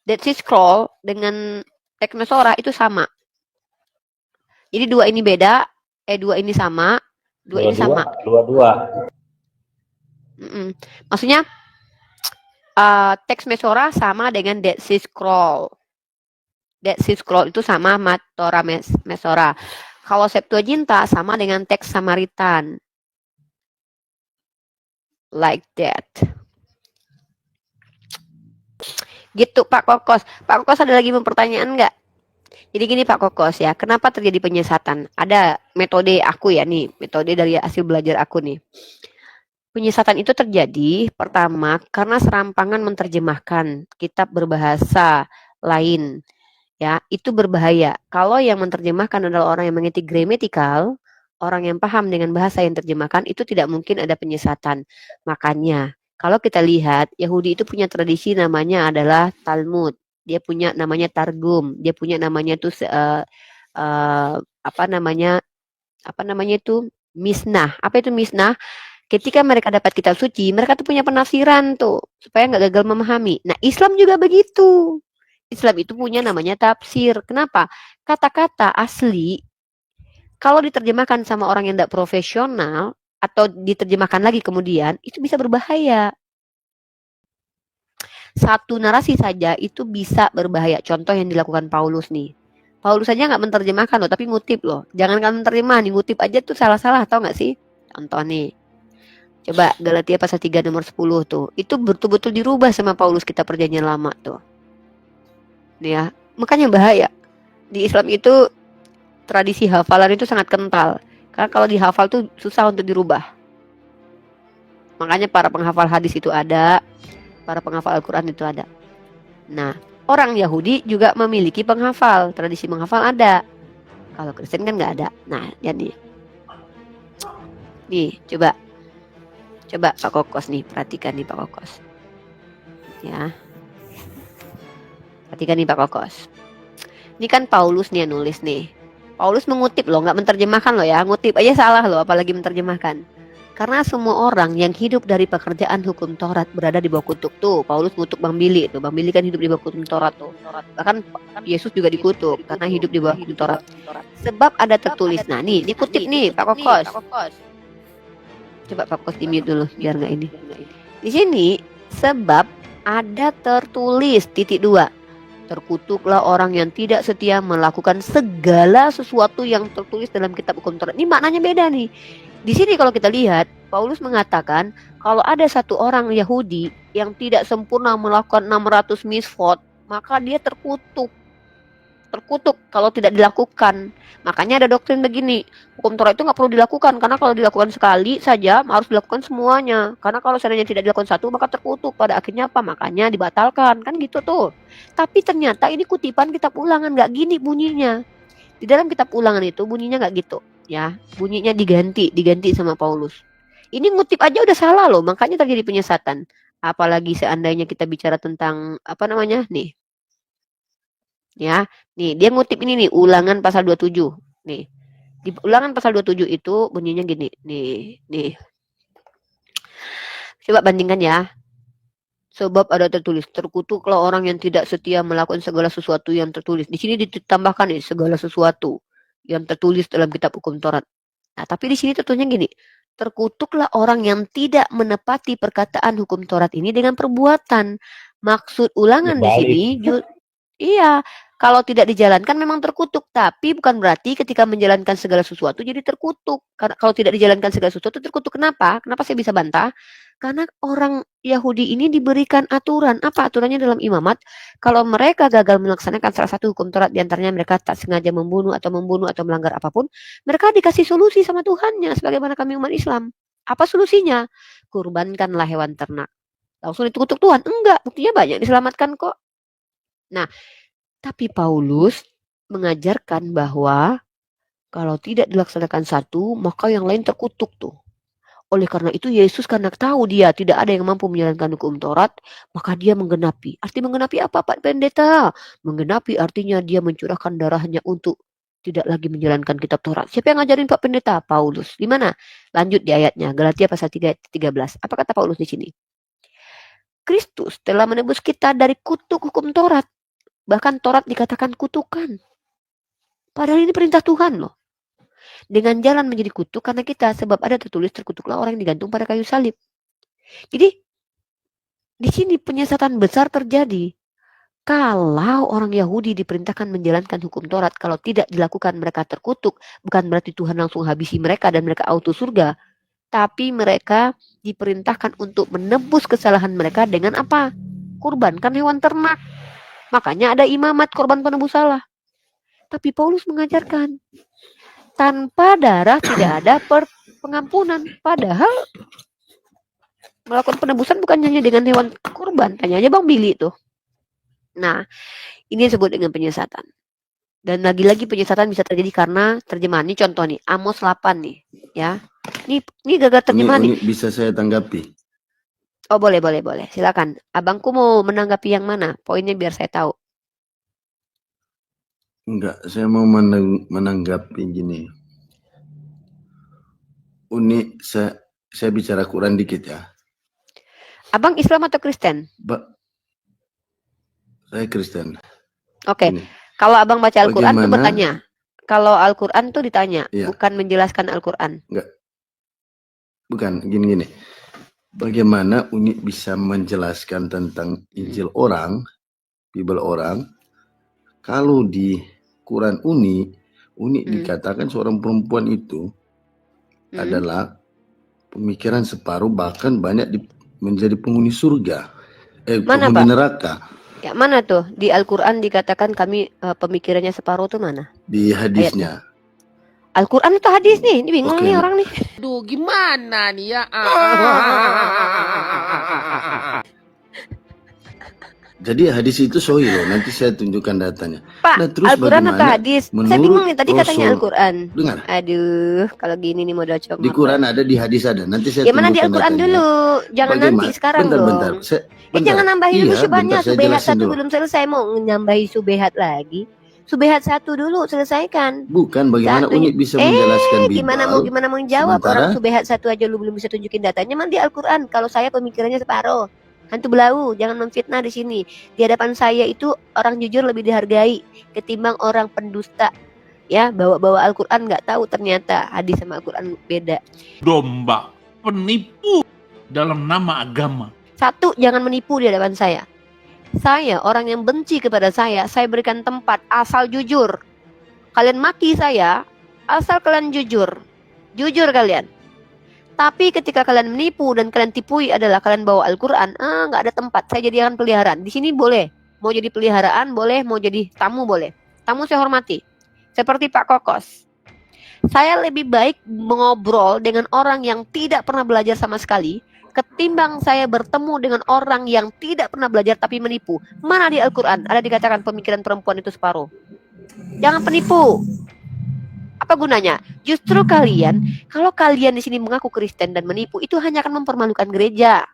Dead Sea Scroll dengan teks Mesora itu sama. Jadi dua ini beda, dua ini sama, ini sama. Dua-dua. Maksudnya teks Mesora sama dengan Dead Sea Scroll. Dead Sea Scroll itu sama sama Torah Mesora. Kalau Septuaginta sama dengan teks Samaritan. Like that. Gitu Pak Kokos. Pak Kokos ada lagi pertanyaan nggak? Jadi gini Pak Kokos ya, kenapa terjadi penyesatan? Ada metode aku ya nih, metode dari hasil belajar aku nih. Penyesatan itu terjadi pertama karena serampangan menerjemahkan kitab berbahasa lain. Ya, itu berbahaya. Kalau yang menerjemahkan adalah orang yang mengerti gramatikal, orang yang paham dengan bahasa yang terjemahkan, itu tidak mungkin ada penyesatan. Makanya, kalau kita lihat, Yahudi itu punya tradisi namanya adalah Talmud. Dia punya namanya Targum. Dia punya namanya tuh Misnah. Apa itu Misnah? Ketika mereka dapat kitab suci, mereka tuh punya penafsiran tuh supaya nggak gagal memahami. Nah, Islam juga begitu. Islam itu punya namanya tafsir. Kenapa? Kata-kata asli kalau diterjemahkan sama orang yang tidak profesional atau diterjemahkan lagi kemudian itu bisa berbahaya. Satu narasi saja itu bisa berbahaya. Contoh yang dilakukan Paulus nih. Paulus saja nggak menerjemahkan loh, tapi ngutip loh. Jangan kan menerjemah nih, ngutip aja tuh salah-salah, tau nggak sih? Contoh nih. Coba Galatia pasal 3 nomor 10 tuh. Itu betul-betul dirubah sama Paulus kitab perjanjian lama tuh. Nih ya, makanya bahaya. Di Islam itu tradisi hafalan itu sangat kental. Karena kalau dihafal tuh susah untuk dirubah. Makanya para penghafal hadis itu ada, para penghafal Al-Quran itu ada. Nah, orang Yahudi juga memiliki penghafal, tradisi menghafal ada. Kalau Kristen kan nggak ada. Nah, jadi nih coba Pak Kokos nih, perhatikan nih Pak Kokos. Ya, perhatikan nih Pak Kokos. Ini kan Paulus nih yang nulis nih. Paulus mengutip loh, nggak menerjemahkan loh ya. Ngutip aja salah loh, apalagi menerjemahkan. Karena semua orang yang hidup dari pekerjaan hukum Taurat berada di bawah kutuk tuh. Paulus ngutuk Bang Billy tuh. Bang Billy kan hidup di bawah hukum Taurat tuh. Bahkan Yesus juga dikutuk karena hidup di bawah hukum Taurat. Sebab ada tertulis. Nah nih, dikutip nih Pak Kokos. Coba Pak Kokos di-mute dulu biar nggak ini. Di sini sebab ada tertulis titik 2. Terkutuklah orang yang tidak setia melakukan segala sesuatu yang tertulis dalam kitab hukum Taurat. Ini maknanya beda nih. Di sini kalau kita lihat, Paulus mengatakan kalau ada satu orang Yahudi yang tidak sempurna melakukan 600 misvot, maka dia terkutuk. Terkutuk kalau tidak dilakukan. Makanya ada doktrin begini, hukum Taurat itu nggak perlu dilakukan, karena kalau dilakukan sekali saja harus dilakukan semuanya. Karena kalau seandainya tidak dilakukan satu, maka terkutuk. Pada akhirnya apa? Makanya dibatalkan, kan gitu tuh. Tapi ternyata ini kutipan kitab Ulangan, nggak gini bunyinya. Di dalam kitab Ulangan itu bunyinya nggak gitu. Ya, bunyinya diganti sama Paulus. Ini ngutip aja udah salah loh, makanya terjadi penyesatan. Apalagi seandainya kita bicara tentang apa namanya nih. Ya, nih dia ngutip ini nih Ulangan pasal 27. Nih. Di Ulangan pasal 27 itu bunyinya gini. Nih. Coba bandingkan ya. Sebab ada tertulis, terkutuklah orang yang tidak setia melakukan segala sesuatu yang tertulis. Di sini ditambahkan nih segala sesuatu yang tertulis dalam kitab hukum Taurat. Nah, tapi di sini tentunya gini, terkutuklah orang yang tidak menepati perkataan hukum Taurat ini dengan perbuatan. Maksud Ulangan di sini, iya, kalau tidak dijalankan memang terkutuk, tapi bukan berarti ketika menjalankan segala sesuatu jadi terkutuk. Karena kalau tidak dijalankan segala sesuatu terkutuk, kenapa? Kenapa saya bisa bantah? Karena orang Yahudi ini diberikan aturan. Apa aturannya dalam imamat? Kalau mereka gagal melaksanakan salah satu hukum Taurat, diantaranya mereka tak sengaja membunuh atau melanggar apapun, mereka dikasih solusi sama Tuhannya, sebagaimana kami umat Islam. Apa solusinya? Kurbankanlah hewan ternak. Langsung dikutuk Tuhan? Enggak, buktinya banyak diselamatkan kok. Nah, tapi Paulus mengajarkan bahwa kalau tidak dilaksanakan satu, maka yang lain terkutuk tuh. Oleh karena itu Yesus karena tahu dia tidak ada yang mampu menjalankan hukum Taurat, maka dia menggenapi. Arti menggenapi apa Pak Pendeta? Menggenapi artinya dia mencurahkan darahnya untuk tidak lagi menjalankan kitab Taurat. Siapa yang ngajarin Pak Pendeta? Paulus. Di mana? Lanjut di ayatnya, Galatia pasal 3 ayat 13. Apa kata Paulus di sini? Kristus telah menebus kita dari kutuk hukum Taurat. Bahkan Taurat dikatakan kutukan. Padahal ini perintah Tuhan loh. Dengan jalan menjadi kutuk karena kita, sebab ada tertulis terkutuklah orang yang digantung pada kayu salib. Jadi di sini penyesatan besar terjadi. Kalau orang Yahudi diperintahkan menjalankan hukum Taurat, kalau tidak dilakukan mereka terkutuk, bukan berarti Tuhan langsung habisi mereka dan mereka auto surga. Tapi mereka diperintahkan untuk menebus kesalahan mereka dengan apa? Kurbankan hewan ternak. Makanya ada imamat korban penebus salah. Tapi Paulus mengajarkan tanpa darah tidak ada pengampunan. Padahal melakukan penebusan bukan hanya dengan hewan kurban. Tanya aja Bang Billy tuh. Nah, ini disebut dengan penyesatan. Dan lagi-lagi penyesatan bisa terjadi karena terjemahan. Ini contoh nih, Amos 8 nih. Ya. Ini gagal terjemahan nih. Bisa saya tanggapi? Oh boleh. Silakan. Abangku mau menanggapi yang mana? Poinnya biar saya tahu. Enggak, saya mau menanggapi gini. Saya bicara Quran dikit ya. Abang Islam atau Kristen? Saya Kristen. Oke. Gini. Kalau abang baca Al-Quran tuh Bagaimana- bertanya. Kalau Al-Quran tuh ditanya, Iya. bukan menjelaskan Al-Quran. Enggak. Bukan, gini. Bagaimana Uni bisa menjelaskan tentang Injil orang, Bible orang, kalau di Quran Uni dikatakan seorang perempuan itu adalah pemikiran separuh bahkan banyak menjadi penghuni surga, Mana, penghuni Pak? neraka. Ya, mana tuh? Di Al-Quran dikatakan kami pemikirannya separuh tuh mana? Di hadisnya. Al-Quran itu hadis nih. Ini bingung Oke. nih orang nih. Aduh, gimana nih ya? Jadi hadis itu sahih loh. Nanti saya tunjukkan datanya. Pak, Nah, terus Al-Quran atau bagaimana hadis? Saya menurut bingung nih, tadi katanya Rasul? Al-Quran. Dengar. Aduh, kalau gini nih modal comot. Di Quran ada, di hadis ada. Nanti saya Ya mana di tunjukkan Al-Quran datanya. dulu. Jangan nanti sekarang bentar. dong. Jangan nambahin dulu Iya, syubhatnya. bentar, saya Subehat jelasin satu dulu. belum selesai, mau nambahi subehat lagi. Subehat satu dulu selesaikan. Bukan, bagaimana Satunya. Uni bisa menjelaskan Bible. Gimana mau jawab sementara- orang subehat satu aja lu belum bisa tunjukin datanya. Mana di Al-Quran? Kalau saya pemikirannya separuh. Hantu belau, jangan memfitnah di sini. Di hadapan saya itu orang jujur lebih dihargai ketimbang orang pendusta. Ya, bawa-bawa Al-Quran nggak tahu ternyata hadis sama Al-Quran beda. Domba, penipu dalam nama agama. Satu, jangan menipu di hadapan saya. Saya orang yang benci kepada saya berikan tempat asal jujur. Kalian maki saya, asal kalian jujur. Jujur kalian. Tapi ketika kalian menipu dan kalian tipui adalah kalian bawa Al-Quran, nggak ada tempat. Saya jadikan peliharaan. Di sini boleh. Mau jadi peliharaan boleh, mau jadi tamu boleh. Tamu saya hormati. Seperti Pak Kokos. Saya lebih baik mengobrol dengan orang yang tidak pernah belajar sama sekali ketimbang saya bertemu dengan orang yang tidak pernah belajar tapi menipu. Mana di Al-Quran ada dikatakan pemikiran perempuan itu separuh? Jangan penipu. Apa gunanya? Justru kalian, kalau kalian di sini mengaku Kristen dan menipu, itu hanya akan mempermalukan gereja.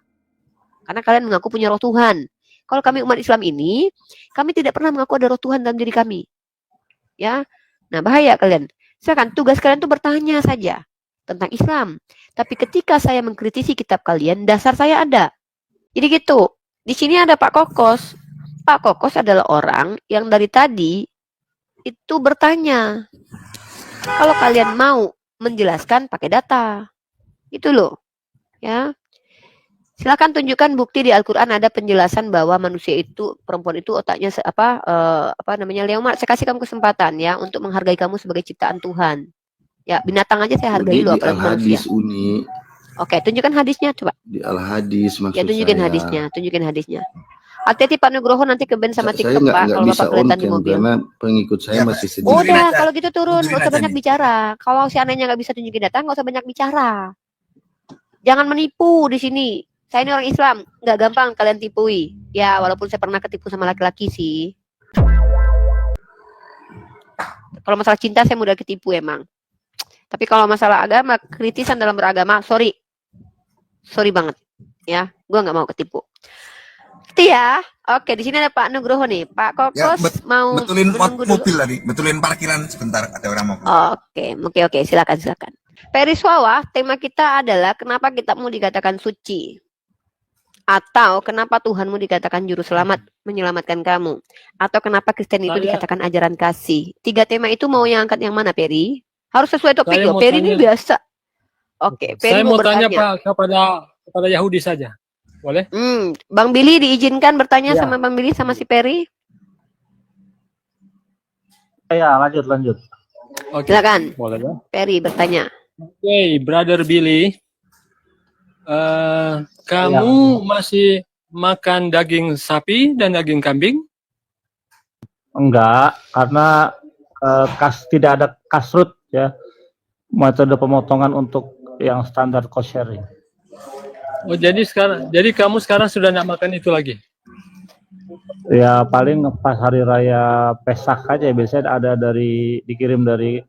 Karena kalian mengaku punya roh Tuhan. Kalau kami umat Islam ini, kami tidak pernah mengaku ada roh Tuhan dalam diri kami. Ya, nah bahaya kalian. Silakan, tugas kalian itu bertanya saja tentang Islam. Tapi ketika saya mengkritisi kitab kalian, dasar saya ada. Jadi gitu. Di sini ada Pak Kokos. Pak Kokos adalah orang yang dari tadi itu bertanya. Kalau kalian mau menjelaskan pakai data. Itu loh. Ya. Silakan tunjukkan bukti di Al-Quran ada penjelasan bahwa manusia itu, perempuan itu otaknya Leomar, saya kasih kamu kesempatan ya untuk menghargai kamu sebagai ciptaan Tuhan. Ya, binatang aja saya hargai Di loh, apalagi manusia. Al-Hadis Uni. Oke, tunjukkan hadisnya coba. Di Al-Hadis maksud Ya, tunjukin saya. hadisnya. Hati-hati Pak Nugroho nanti ke band sama Saya TikTok Pak, nggak kalau bisa Bapak kelihatan di on-cam mobil. karena pengikut saya masih sedikit. Udah, kalau gitu turun, nggak usah banyak bicara. Kalau si anehnya nggak bisa tunjukin data, nggak usah banyak bicara. Jangan menipu di sini. Saya ini orang Islam, nggak gampang kalian tipui. Ya, walaupun saya pernah ketipu sama laki-laki sih. Kalau masalah cinta saya mudah ketipu emang. Tapi kalau masalah agama, kritisan dalam beragama, sorry banget. Ya, gua nggak mau ketipu. Itu ya. Oke, di sini ada Pak Nugroho nih. Pak Kokos mau betulin menunggu dulu. mobil tadi, betulin parkiran sebentar, ada orang mau. Oke, silakan. Periswawa, tema kita adalah kenapa kitabmu dikatakan suci? Atau kenapa Tuhanmu dikatakan juru selamat, menyelamatkan kamu? Atau kenapa Kristen itu dikatakan ajaran kasih? 3 tema itu mau yang angkat yang mana, Peri? Harus sesuai topik loh. Peri ini biasa. Oke, Peri Saya mau tanya bertanya. Pak kepada Yahudi saja. Boleh? Bang Billy diizinkan bertanya Ya. sama Bang Billy sama si Peri? Ya, lanjut. Oke. Silakan. Boleh ya. Peri bertanya. Oke, Brother Billy. Kamu masih makan daging sapi dan daging kambing? Enggak, karena tidak ada kasrut ya, metode pemotongan untuk yang standar kosher. Oh, jadi kamu sekarang sudah tidak makan itu lagi? Ya paling pas hari raya Pesak aja, biasanya ada dikirim dari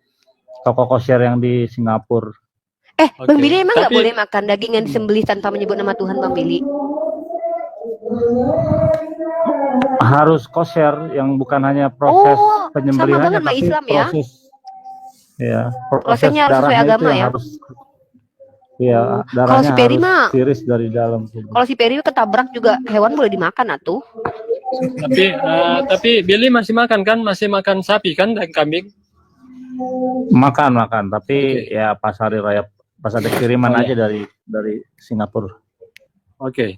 toko kosher yang di Singapura. Bang Billy emang nggak Tapi- boleh makan daging yang disembelih tanpa menyebut nama Tuhan, Bang Billy? Harus kosher yang bukan hanya proses Oh, penyembelihannya, sama banget sama tapi Islam ya? proses ya, Prosesnya harus sesuai darahnya itu agama yang ya? harus, ya Kalau darahnya si Peri harus mah, tiris dari dalam. kalau si Peri ketabrak juga hewan boleh dimakan atuh. Tapi Billy masih makan kan? Masih makan sapi kan dan kambing? Makan, tapi ya pas hari raya, pas ada kiriman Oh, aja dari Singapura. Oke.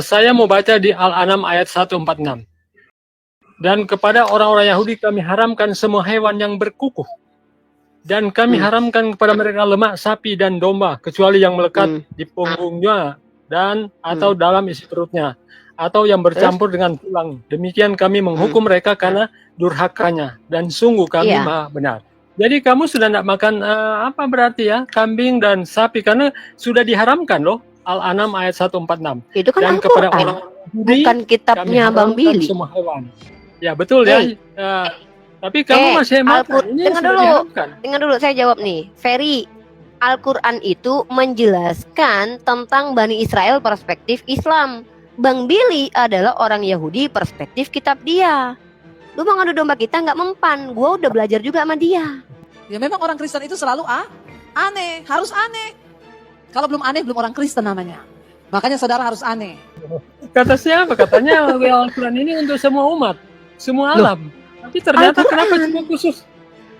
Saya mau baca di Al-An'am ayat 146. Dan kepada orang-orang Yahudi kami haramkan semua hewan yang berkukuh. Dan kami haramkan kepada mereka lemak sapi dan domba, kecuali yang melekat di punggungnya dan atau dalam isi perutnya, atau yang bercampur dengan tulang. Demikian kami menghukum mereka karena durhakanya, dan sungguh kami maha benar. Jadi kamu sudah tidak makan apa berarti ya, kambing dan sapi, karena sudah diharamkan loh. Al-An'am ayat 146. Itu kan dan Al-Quran, kepada orang bukan kitabnya Bang Billy. Semua hewan. Ya betul ya. Tapi kamu masih makan. Ini Dengar sudah dulu, diharamkan. dengar dulu, saya jawab nih. Ferry, Al-Quran itu menjelaskan tentang Bani Israel perspektif Islam. Bang Billy adalah orang Yahudi perspektif kitab dia. Lu mau ngadu domba kita nggak mempan. Gua udah belajar juga sama dia. Ya memang orang Kristen itu selalu aneh, harus aneh. Kalau belum aneh, belum orang Kristen namanya. Makanya saudara harus aneh. Kata siapa? Katanya Al-Quran ini untuk semua umat, semua alam. Tapi ternyata kenapa cuma khusus?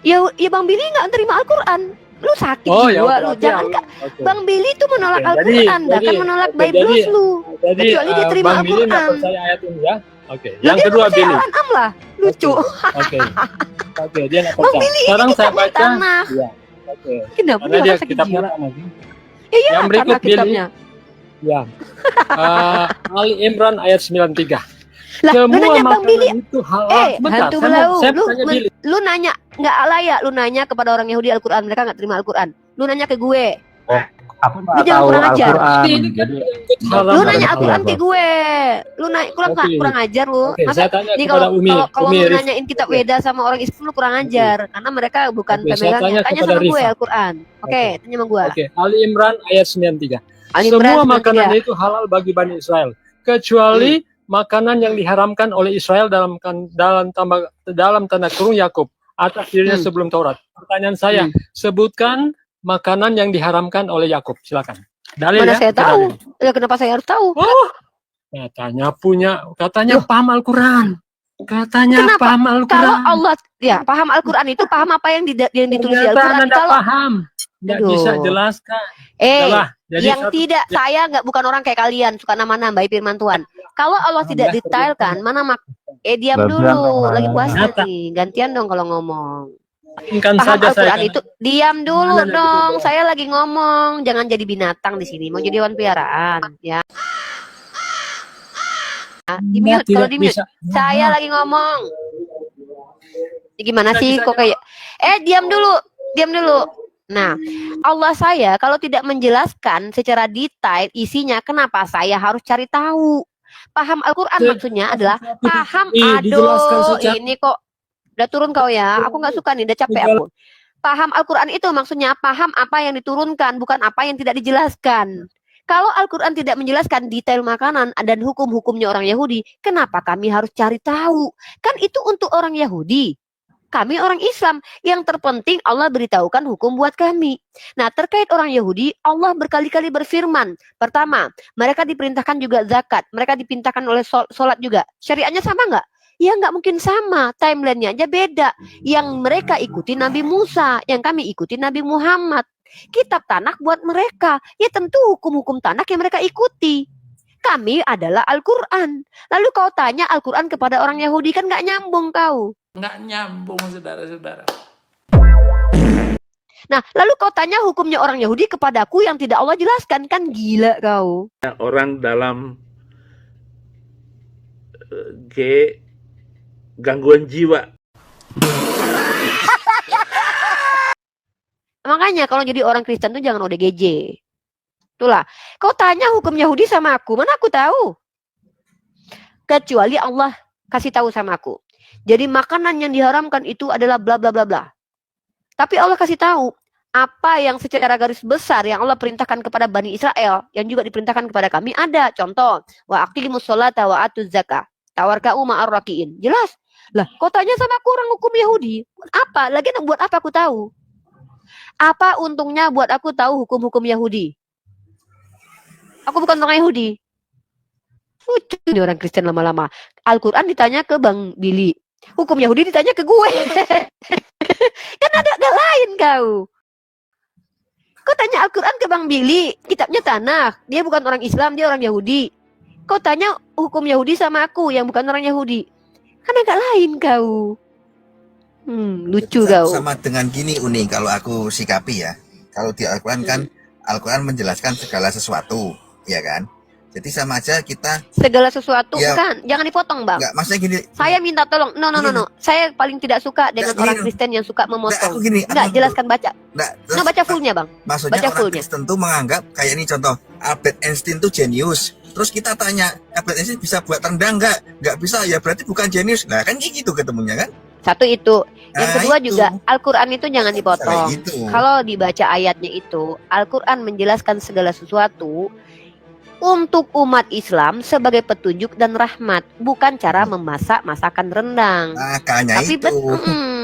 Ya Bang Billy nggak terima Al-Quran. Lu sakit Oh, ya jiwa udah, lu. oke, Jangan oke. Bang Billy itu menolak Oke, Al-Quran, jadi- bahkan menolak oke, Bible jadi- lu. Jadi Kecuali dia terima Bang Billy nggak Al-Quran. percaya ayat ini ya. Oke. Lah, Yang dia kedua percaya Billy. Al-An'am lah. Lucu. Oke. Oke, dia nggak Bang percaya. Billy ini Sekarang saya kitabnya baca. tanah. Iya. Oke. Kenapa Karena dia dia sakit kitabnya jiwa? tanah. Iya, Yang berikut tanah Billy. kitabnya. Ya. Ali Imran ayat 93. Lah, lu Semua nanya Bang makanan Billy. itu halal. Bentar, Hantu saya belau. saya Lu, tanya Billy. lu nanya nggak layak. Lu nanya kepada orang Yahudi Al-Quran, mereka nggak terima Al-Quran. Lu nanya ke gue. Aku Lu nggak jangan tahu kurang ajar. Al-Quran. Ini kan Jadi haram Lu dan nanya halal. Al-Quran ke gue. Lu nanya kurang Oke. kurang ajar lu. Oke, Masa saya tanya nih kepada Umi. kalau Umi lu Rif. nanyain kitab Weda sama orang Islam lu kurang ajar karena mereka bukan Oke, saya pemegangnya. tanya Tanya kepada sama gue Rifa. Al-Quran. Oke, tanya sama gue. Oke, Ali Imran ayat 93. Ali Semua Imran 93. makanan itu halal bagi Bani Israel, kecuali makanan yang diharamkan oleh Israel dalam tanda kurung Yakub atas dirinya sebelum Taurat. Pertanyaan saya, sebutkan makanan yang diharamkan oleh Yakub. Silakan. Dalil Mana ya. saya Kita tahu? dalil. Ya kenapa saya harus tahu? Katanya paham Al-Quran. Katanya Kenapa? paham Al-Quran. Kalau Allah ya paham Al-Quran itu paham apa yang ditulis di Ternyata Al-Quran. Anda Kalau paham. Nggak Aduh. bisa jelaskan. Udahlah, jadi yang satu- tidak saya nggak bukan orang kayak kalian suka nama-nambahi firman Tuhan. Kalau Allah tidak detailkan, mana diam Gantian dulu, dong, lagi puasa Nyata. nih, gantian dong kalau ngomong. Inginkan Paham saja saya. Al-Quran itu, diam dulu Mana dong, gitu, saya lagi ngomong, jangan jadi binatang di sini, mau jadi hewan peliharaan, ya. Di Anda mute, kalau tidak di mute, bisa. saya lagi ngomong. Ya, gimana Tidak sih bisa kok kayak, diam dulu, diam dulu. Nah, Allah saya kalau tidak menjelaskan secara detail isinya, kenapa saya harus cari tahu? Paham Al-Quran maksudnya adalah paham. dijelaskan Aduh, secara- ini kok udah turun kau ya? Aku nggak suka nih, udah capek aku. Paham Al-Quran itu maksudnya paham apa yang diturunkan, bukan apa yang tidak dijelaskan. Kalau Al-Quran tidak menjelaskan detail makanan dan hukum-hukumnya orang Yahudi, kenapa kami harus cari tahu? Kan itu untuk orang Yahudi. Kami orang Islam, yang terpenting Allah beritahukan hukum buat kami. Nah, terkait orang Yahudi, Allah berkali-kali berfirman. Pertama, mereka diperintahkan juga zakat, mereka diperintahkan oleh sholat juga. Syariatnya sama nggak? Ya nggak mungkin sama, timelinenya aja beda. Yang mereka ikuti Nabi Musa, yang kami ikuti Nabi Muhammad. Kitab Tanakh buat mereka, ya tentu hukum-hukum Tanakh yang mereka ikuti. Kami adalah Al-Quran. Lalu kau tanya Al-Quran kepada orang Yahudi, kan nggak nyambung kau. Nggak nyambung, saudara-saudara. Nah, lalu kau tanya hukumnya orang Yahudi kepadaku yang tidak Allah jelaskan, kan gila kau. Orang dalam gangguan jiwa. Makanya kalau jadi orang Kristen tuh jangan ODGJ. Itulah. Kau tanya hukum Yahudi sama aku, mana aku tahu? Kecuali Allah kasih tahu sama aku. Jadi makanan yang diharamkan itu adalah bla bla bla bla. Tapi Allah kasih tahu apa yang secara garis besar yang Allah perintahkan kepada Bani Israel, yang juga diperintahkan kepada kami ada. Contoh, wa aqimus sholata wa atuz zakah. Tawarka'u ma'ar rakiin. Jelas. Lah, kau tanya sama aku orang hukum Yahudi, apa? Lagian buat apa aku tahu? Apa untungnya buat aku tahu hukum-hukum Yahudi? Aku bukan orang Yahudi. Lucu nih orang Kristen lama-lama. Al-Quran ditanya ke Bang Billy. Hukum Yahudi ditanya ke gue. Kan ada lain kau. Kau tanya Al-Quran ke Bang Billy. Kitabnya Tanakh. Dia bukan orang Islam, dia orang Yahudi. Kau tanya hukum Yahudi sama aku yang bukan orang Yahudi. Kan agak lain kau. Lucu Jadi kau. sama dengan gini Uni, kalau aku sikapi ya. Kalau di Al-Quran kan, Al-Quran menjelaskan segala sesuatu, ya kan? Jadi sama aja kita, Segala sesuatu ya bukan, jangan dipotong bang. nggak, maksudnya gini, Saya minta tolong, no. gini, Saya paling tidak suka dengan nggak orang gini, Kristen yang suka nggak memotong. aku gini, Nggak, jelaskan baca. nggak, No, terus baca fullnya bang. maksudnya Baca orang fullnya. Kristen tuh menganggap kayak ini contoh, Albert Einstein tuh jenius. Terus kita tanya, Albert Einstein bisa buat rendang nggak? Nggak bisa, ya berarti bukan jenius. Nah kan kayak gitu ketemunya kan? Satu itu. Yang Nah kedua itu, juga, Al-Quran itu jangan kayak dipotong. gitu. Kalau dibaca ayatnya itu, Al-Quran menjelaskan segala sesuatu untuk umat Islam sebagai petunjuk dan rahmat, bukan cara memasak masakan rendang. Makanya Tapi itu.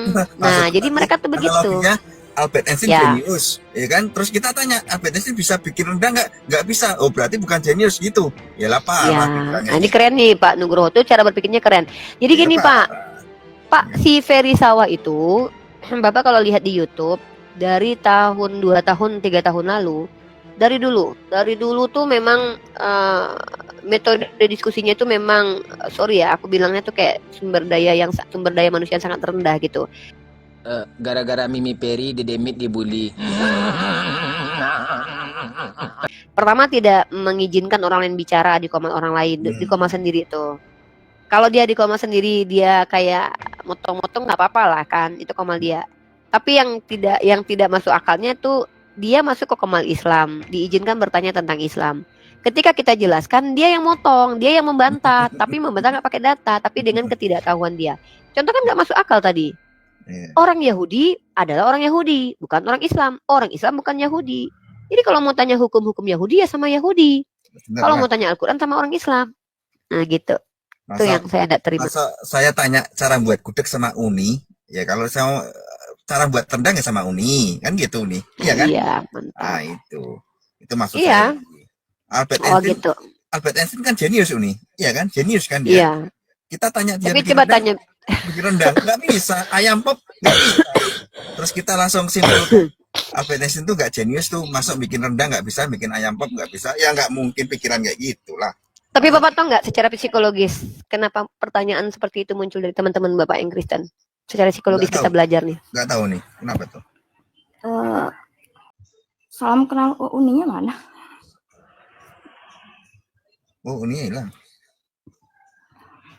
nah, Maksud jadi mereka tuh begitu. analoginya Albert Einstein Ya. jenius, ya kan? Terus kita tanya, Albert Einstein bisa bikin rendang nggak? Nggak bisa. Oh berarti bukan jenius gitu. Ya lah Ya, parah nah, pikirannya. ini keren nih Pak Nugroho tuh cara berpikirnya keren. Jadi Ya gini parah. Pak si Ferry Sawa itu, Bapak kalau lihat di YouTube dari tahun 2 tahun 3 tahun lalu, dari dulu tuh memang metode diskusinya itu memang sorry ya aku bilangnya tuh kayak sumber daya manusia yang sangat rendah gitu. Gara-gara Mimi Peri, Dedemit dibully. Pertama tidak mengizinkan orang lain bicara di komen orang lain, di komen sendiri tuh. Kalau dia di koma sendiri dia kayak motong-motong nggak apa-apa lah kan, itu komal dia. Tapi yang tidak masuk akalnya tuh dia masuk ke komal Islam, diizinkan bertanya tentang Islam. Ketika kita jelaskan dia yang motong, dia yang membantah, tapi membantah nggak pakai data, tapi dengan ketidaktahuan dia. Contoh kan nggak masuk akal tadi. Orang Yahudi adalah orang Yahudi, bukan orang Islam. Orang Islam bukan Yahudi. Jadi kalau mau tanya hukum-hukum Yahudi ya sama Yahudi. Kalau mau tanya Al-Quran sama orang Islam. Nah gitu. Itu yang saya tidak terima. Masa saya tanya cara buat gudeg sama Uni, ya kalau saya mau cara buat rendang ya sama Uni, kan gitu nih, iya kan? Iya, mantap. Nah itu maksud Iya. saya. Albert Oh Einstein, gitu. Albert Einstein kan jenius Uni, iya kan? Jenius kan dia. Iya. Kita tanya dia Tapi bikin coba rendang, tanya. bikin rendang nggak bisa, ayam pop nggak bisa. Terus kita langsung simpul, Albert Einstein tuh nggak jenius tuh, masuk bikin rendang nggak bisa, bikin ayam pop nggak bisa, ya nggak mungkin pikiran kayak gitulah. Tapi Bapak tahu nggak secara psikologis kenapa pertanyaan seperti itu muncul dari teman-teman Bapak yang Kristen? Secara psikologis kita belajar nih. Nggak tahu nih, kenapa tuh? Salam kenal Uninya mana? Oh Uni hilang.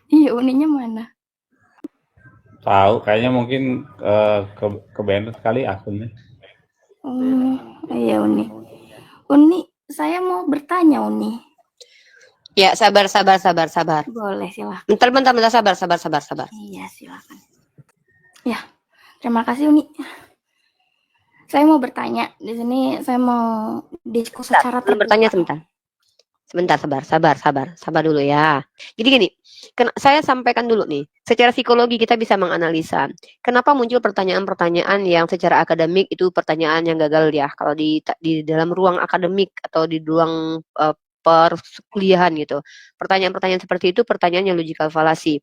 Iya, Uninya mana? Tahu, kayaknya mungkin ke banner kali akunnya. Iya Uni. Uni, saya mau bertanya Uni. Ya, sabar. Boleh, silahkan. Bentar, sabar. Iya, silakan. Ya, terima kasih Uni. Saya mau bertanya. Di sini saya mau diskusi secara Belum bertanya sebentar, sabar dulu ya. Jadi gini, saya sampaikan dulu nih, secara psikologi kita bisa menganalisa kenapa muncul pertanyaan-pertanyaan yang secara akademik itu pertanyaan yang gagal ya, kalau di dalam ruang akademik atau di ruang perkuliahan gitu. Pertanyaan-pertanyaan seperti itu pertanyaan yang logical fallacy.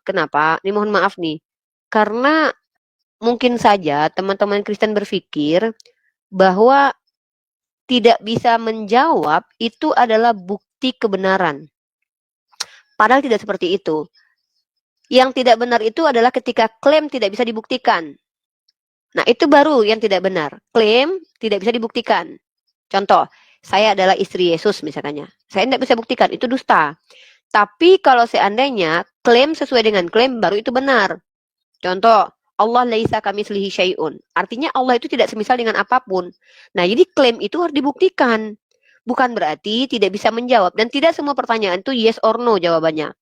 Kenapa? Ini mohon maaf nih, karena mungkin saja teman-teman Kristen berpikir bahwa tidak bisa menjawab itu adalah bukti kebenaran. Padahal tidak seperti itu. Yang tidak benar itu adalah ketika klaim tidak bisa dibuktikan. Nah, itu baru yang tidak benar. Klaim tidak bisa dibuktikan. Contoh, saya adalah istri Yesus misalnya. Saya tidak bisa buktikan, itu dusta. Tapi kalau seandainya klaim sesuai dengan klaim, baru itu benar. Contoh, Allah laisa kamitslihi syai'un. Artinya Allah itu tidak semisal dengan apapun. Nah, jadi klaim itu harus dibuktikan. Bukan berarti tidak bisa menjawab. Dan tidak semua pertanyaan itu yes or no jawabannya.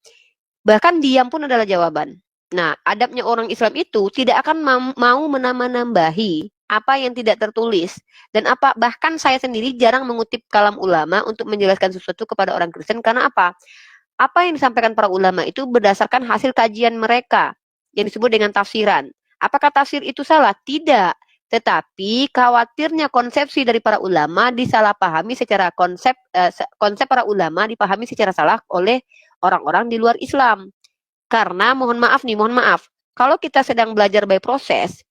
Bahkan diam pun adalah jawaban. Nah, adabnya orang Islam itu tidak akan mau menambah-nambahi apa yang tidak tertulis. Dan bahkan saya sendiri jarang mengutip kalam ulama untuk menjelaskan sesuatu kepada orang Kristen. Karena apa? Apa yang disampaikan para ulama itu berdasarkan hasil kajian mereka yang disebut dengan tafsiran. Apakah tafsir itu salah? Tidak. Tetapi khawatirnya konsepsi dari para ulama disalahpahami secara konsep para ulama dipahami secara salah oleh orang-orang di luar Islam. Karena mohon maaf, kalau kita sedang belajar by proses,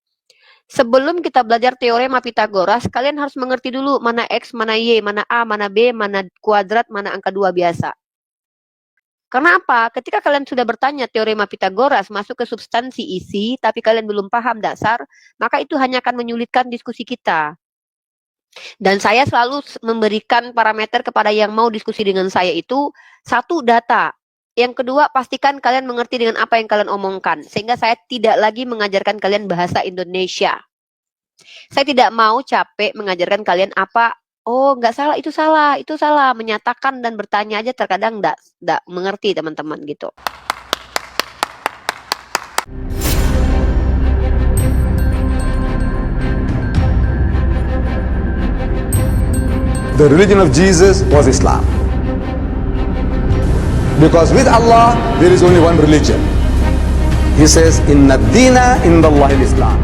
sebelum kita belajar teorema Pitagoras, kalian harus mengerti dulu mana X, mana Y, mana A, mana B, mana kuadrat, mana angka 2 biasa. Karena apa? Ketika kalian sudah bertanya teorema Pitagoras masuk ke substansi isi, tapi kalian belum paham dasar, maka itu hanya akan menyulitkan diskusi kita. Dan saya selalu memberikan parameter kepada yang mau diskusi dengan saya itu, satu, data. Yang kedua, pastikan kalian mengerti dengan apa yang kalian omongkan. Sehingga saya tidak lagi mengajarkan kalian bahasa Indonesia. Saya tidak mau capek mengajarkan kalian apa, oh nggak salah, itu salah, itu salah. Menyatakan dan bertanya aja terkadang nggak mengerti teman-teman gitu. The religion of Jesus was Islam. Because with Allah, there is only one religion. He says, Inna dina indallahi al-Islam.